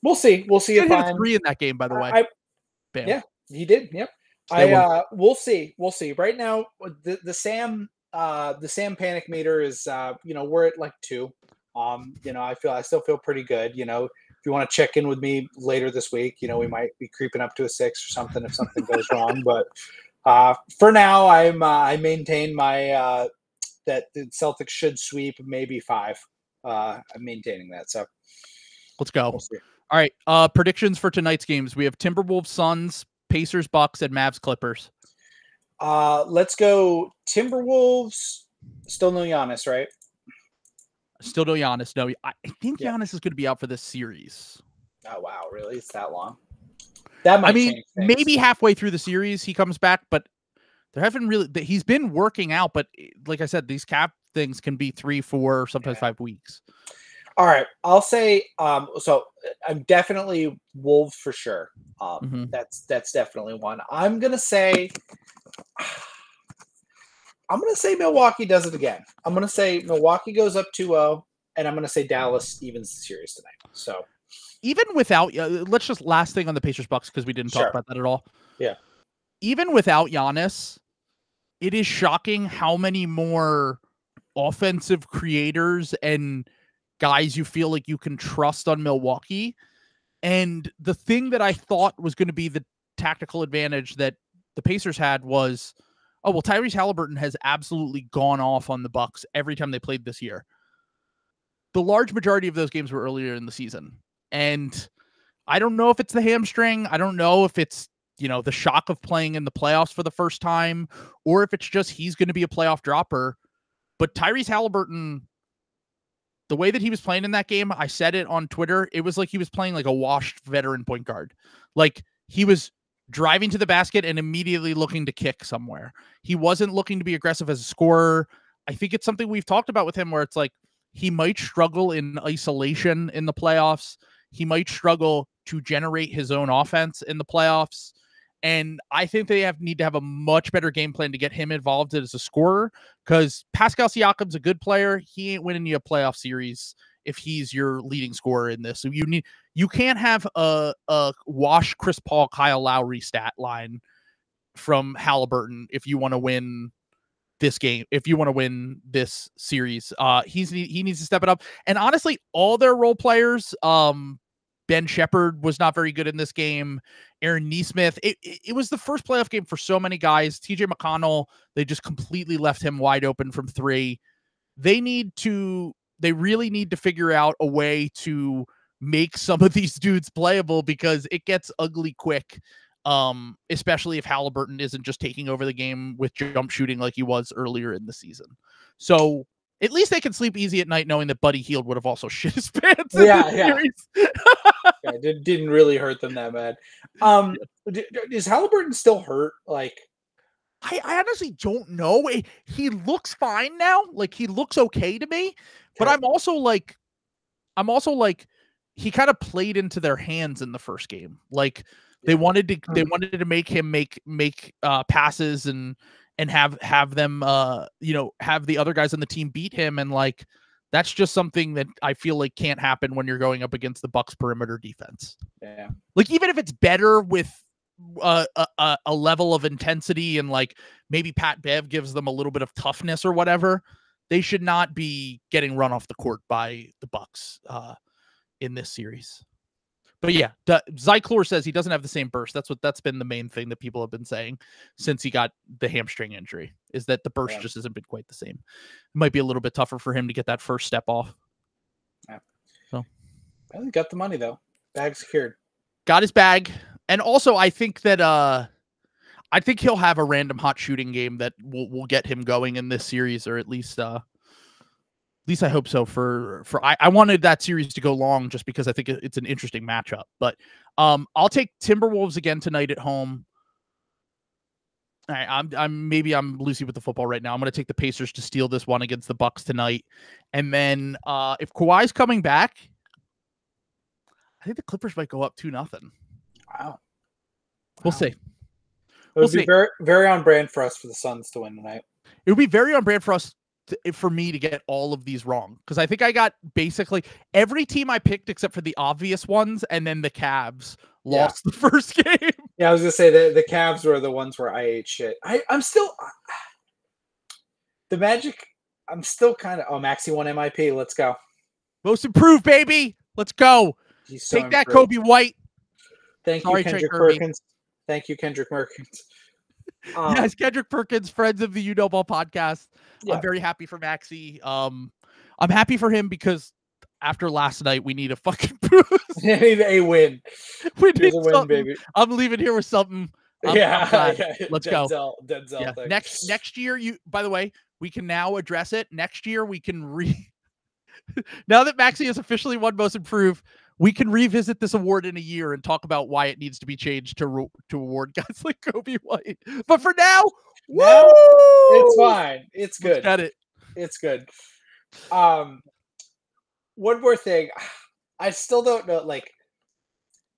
we'll see. We'll see. He hit a 3 in that game, by the way. Bam. Yeah, he did. Yep. We'll see. We'll see. Right now, the Sam panic meter is we're at like 2. I still feel pretty good. If you want to check in with me later this week, we might be creeping up to a 6 or something if something goes wrong. But for now, I maintain my that the Celtics should sweep maybe 5. I'm maintaining that. So let's go. We'll all right. Predictions for tonight's games. We have Timberwolves, Suns, Pacers, Bucks, and Mavs, Clippers. Let's go Timberwolves. Still no Giannis, right? Still no Giannis. No, I think Giannis is going to be out for this series. Oh, wow. Really? It's that long? That might change things. Maybe halfway through the series he comes back, but there haven't really. He's been working out, but like I said, these cap things can be 3, 4, sometimes 5 weeks. All right, I'll say. So I'm definitely Wolves for sure. That's definitely one. I'm gonna say Milwaukee does it again. I'm gonna say Milwaukee goes up 2-0, and I'm gonna say Dallas evens the series tonight. So even without, let's just last thing on the Pacers Bucks because we didn't talk about that at all. Yeah. Even without Giannis, it is shocking how many more offensive creators and guys you feel like you can trust on Milwaukee. And the thing that I thought was going to be the tactical advantage that the Pacers had was, Tyrese Halliburton has absolutely gone off on the Bucks every time they played this year. The large majority of those games were earlier in the season. And I don't know if it's the hamstring. I don't know if it's the shock of playing in the playoffs for the first time, or if it's just he's going to be a playoff dropper. But Tyrese Halliburton, the way that he was playing in that game, I said it on Twitter, it was like he was playing like a washed veteran point guard. Like he was driving to the basket and immediately looking to kick somewhere. He wasn't looking to be aggressive as a scorer. I think it's something we've talked about with him where it's like he might struggle in isolation in the playoffs. He might struggle to generate his own offense in the playoffs. And I think they need to have a much better game plan to get him involved as a scorer because Pascal Siakam's a good player. He ain't winning you a playoff series if he's your leading scorer in this. So you can't have a wash Chris Paul, Kyle Lowry stat line from Halliburton if you want to win this game, if you want to win this series. He needs to step it up. And honestly, all their role players, Ben Shepherd was not very good in this game. Aaron Nesmith. It was the first playoff game for so many guys. TJ McConnell, they just completely left him wide open from 3. They really need to figure out a way to make some of these dudes playable because it gets ugly quick. Especially if Halliburton isn't just taking over the game with jump shooting like he was earlier in the season. So at least they can sleep easy at night knowing that Buddy Hield would have also shit his pants. It didn't really hurt them that bad. Is Halliburton still hurt? Like, I honestly don't know. He looks fine now. Like he looks okay to me, but I'm also like, I'm also like, he kind of played into their hands in the first game. Like they wanted to make him make passes and have them have the other guys on the team beat him, and like that's just something that I feel like can't happen when you're going up against the Bucks perimeter defense. Yeah. Like even if it's better with a level of intensity and like maybe Pat Bev gives them a little bit of toughness or whatever, they should not be getting run off the court by the Bucks in this series. But yeah, Zyklor says he doesn't have the same burst. That's been the main thing that people have been saying since he got the hamstring injury, is that the burst just hasn't been quite the same. It might be a little bit tougher for him to get that first step off. Yeah. So, well, he got the money though. Bag secured. Got his bag, and also I think that I think he'll have a random hot shooting game that will get him going in this series, or at least I hope so. I wanted that series to go long just because I think it's an interesting matchup. But I'll take Timberwolves again tonight at home. All right, I'm Lucy with the football right now. I'm going to take the Pacers to steal this one against the Bucks tonight, and then if Kawhi's coming back, I think the Clippers might go up 2-0. Wow. We'll see. It would be very, very on brand for us for the Suns to win tonight. It would be very on brand for us for me to get all of these wrong, because I think I got basically every team I picked except for the obvious ones, and then the Cavs lost the first game. Yeah, I was gonna say the Cavs were the ones where I ate shit. I'm still the Magic. I'm still kind of Maxey won MIP. Let's go. Most improved, baby. Let's go. He's so Take that, Kobe White. Thank you, Kendrick Perkins. Thank you, Kendrick Perkins. Yes, Kendrick Perkins, friends of the You Know Ball podcast. Yeah. I'm very happy for Maxey. I'm happy for him because after last night, we need a fucking boost. We need a win. We need a win, baby. I'm leaving here with something. Yeah. Let's go. Denzel. Yeah. Next year, by the way, we can now address it. Next year, we can now that Maxey has officially won Most Improved, we can revisit this award in a year and talk about why it needs to be changed to award guys like Kobe White. But for now, it's fine. It's good. Let's get it. It's good. One more thing. I still don't know, like,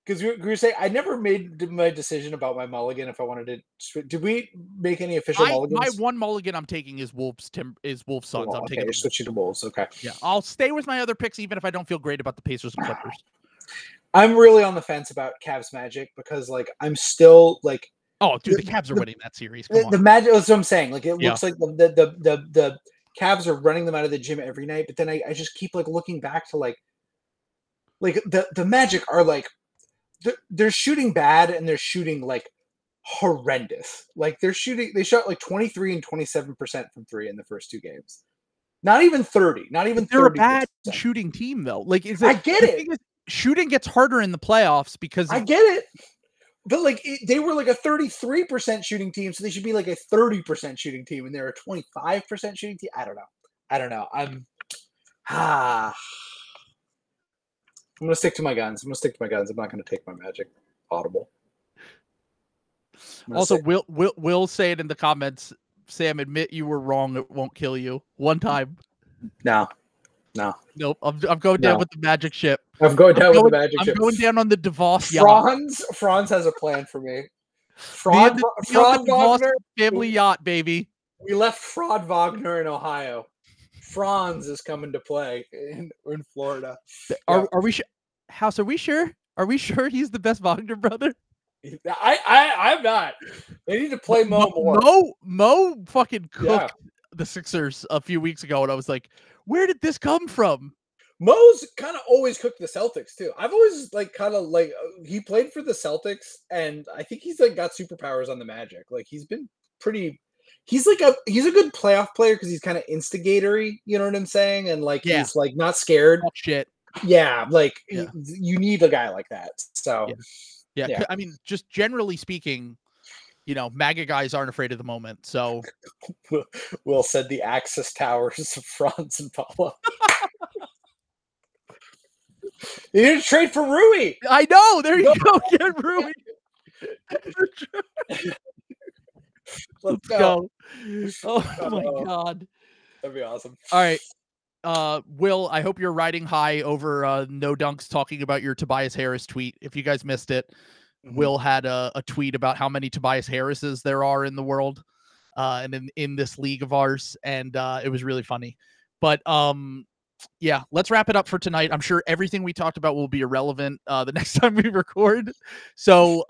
because we were saying I never made my decision about my mulligan if I wanted to. Did we make any official mulligans? My one mulligan I'm taking is Wolves Suns. I'm taking you're switching to Wolves. Okay. Yeah, I'll stay with my other picks even if I don't feel great about the Pacers and Clippers. I'm really on the fence about Cavs Magic because, like, I'm still like, oh, dude, the Cavs are winning that series. Come on. The Magic. That's what I'm saying. Like, it looks like the Cavs are running them out of the gym every night, but then I just keep like looking back to like the Magic are like. They're shooting bad and they're shooting like horrendous. Like they shot like 23 and 27% from three in the first two games. Not even 30. Not even 30%. They're a bad shooting team though. Like I get it. Shooting gets harder in the playoffs because I get it. But like they were like a 33% shooting team, so they should be like a 30% shooting team, and they're a 25% shooting team. I don't know. I'm going to stick to my guns. I'm not going to take my Magic audible. Also, Will say it in the comments. Sam, admit you were wrong. It won't kill you. One time. No. Nope. I'm going down with the Magic ship. I'm going down with the Magic ship. I'm going down on the DeVos yacht. Franz has a plan for me. Fraud Wagner family yacht, baby. We left Fraud Wagner in Ohio. Franz is coming to play in Florida. Are we sure? House, are we sure? Are we sure he's the best Wagner brother? I'm not. They need to play Mo more. Mo fucking cooked the Sixers a few weeks ago, and I was like, where did this come from? Mo's kind of always cooked the Celtics too. I've always like kind of like he played for the Celtics, and I think he's like got superpowers on the Magic. Like he's been pretty. He's a good playoff player because he's kind of instigatory, you know what I'm saying? And like he's like not scared. Oh, shit. Yeah, like you need a guy like that. So yeah. I mean, just generally speaking, you know, MAGA guys aren't afraid of the moment. So Will said the Axis Towers of Franz and Paula. You need to trade for Rui. I know. There you go. Get Rui. Let's go. Oh my God. That'd be awesome. All right. Will, I hope you're riding high over No Dunks talking about your Tobias Harris tweet. If you guys missed it, Will had a tweet about how many Tobias Harrises there are in the world, and in this league of ours, and it was really funny. But yeah, let's wrap it up for tonight. I'm sure everything we talked about will be irrelevant the next time we record. So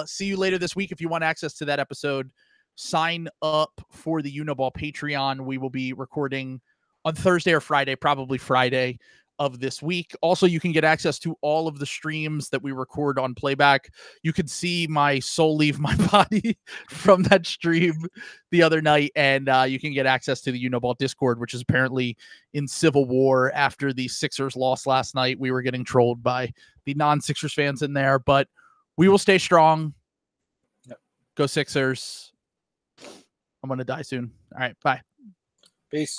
see you later this week. If you want access to that episode, sign up for the Uniball Patreon. We will be recording on Thursday or Friday, probably Friday of this week. Also, you can get access to all of the streams that we record on playback. You could see my soul leave my body from that stream the other night, and you can get access to the Uniball Discord, which is apparently in civil war after the Sixers lost last night. We were getting trolled by the non-Sixers fans in there, but we will stay strong. Yep. Go Sixers. I'm going to die soon. All right, bye. Peace.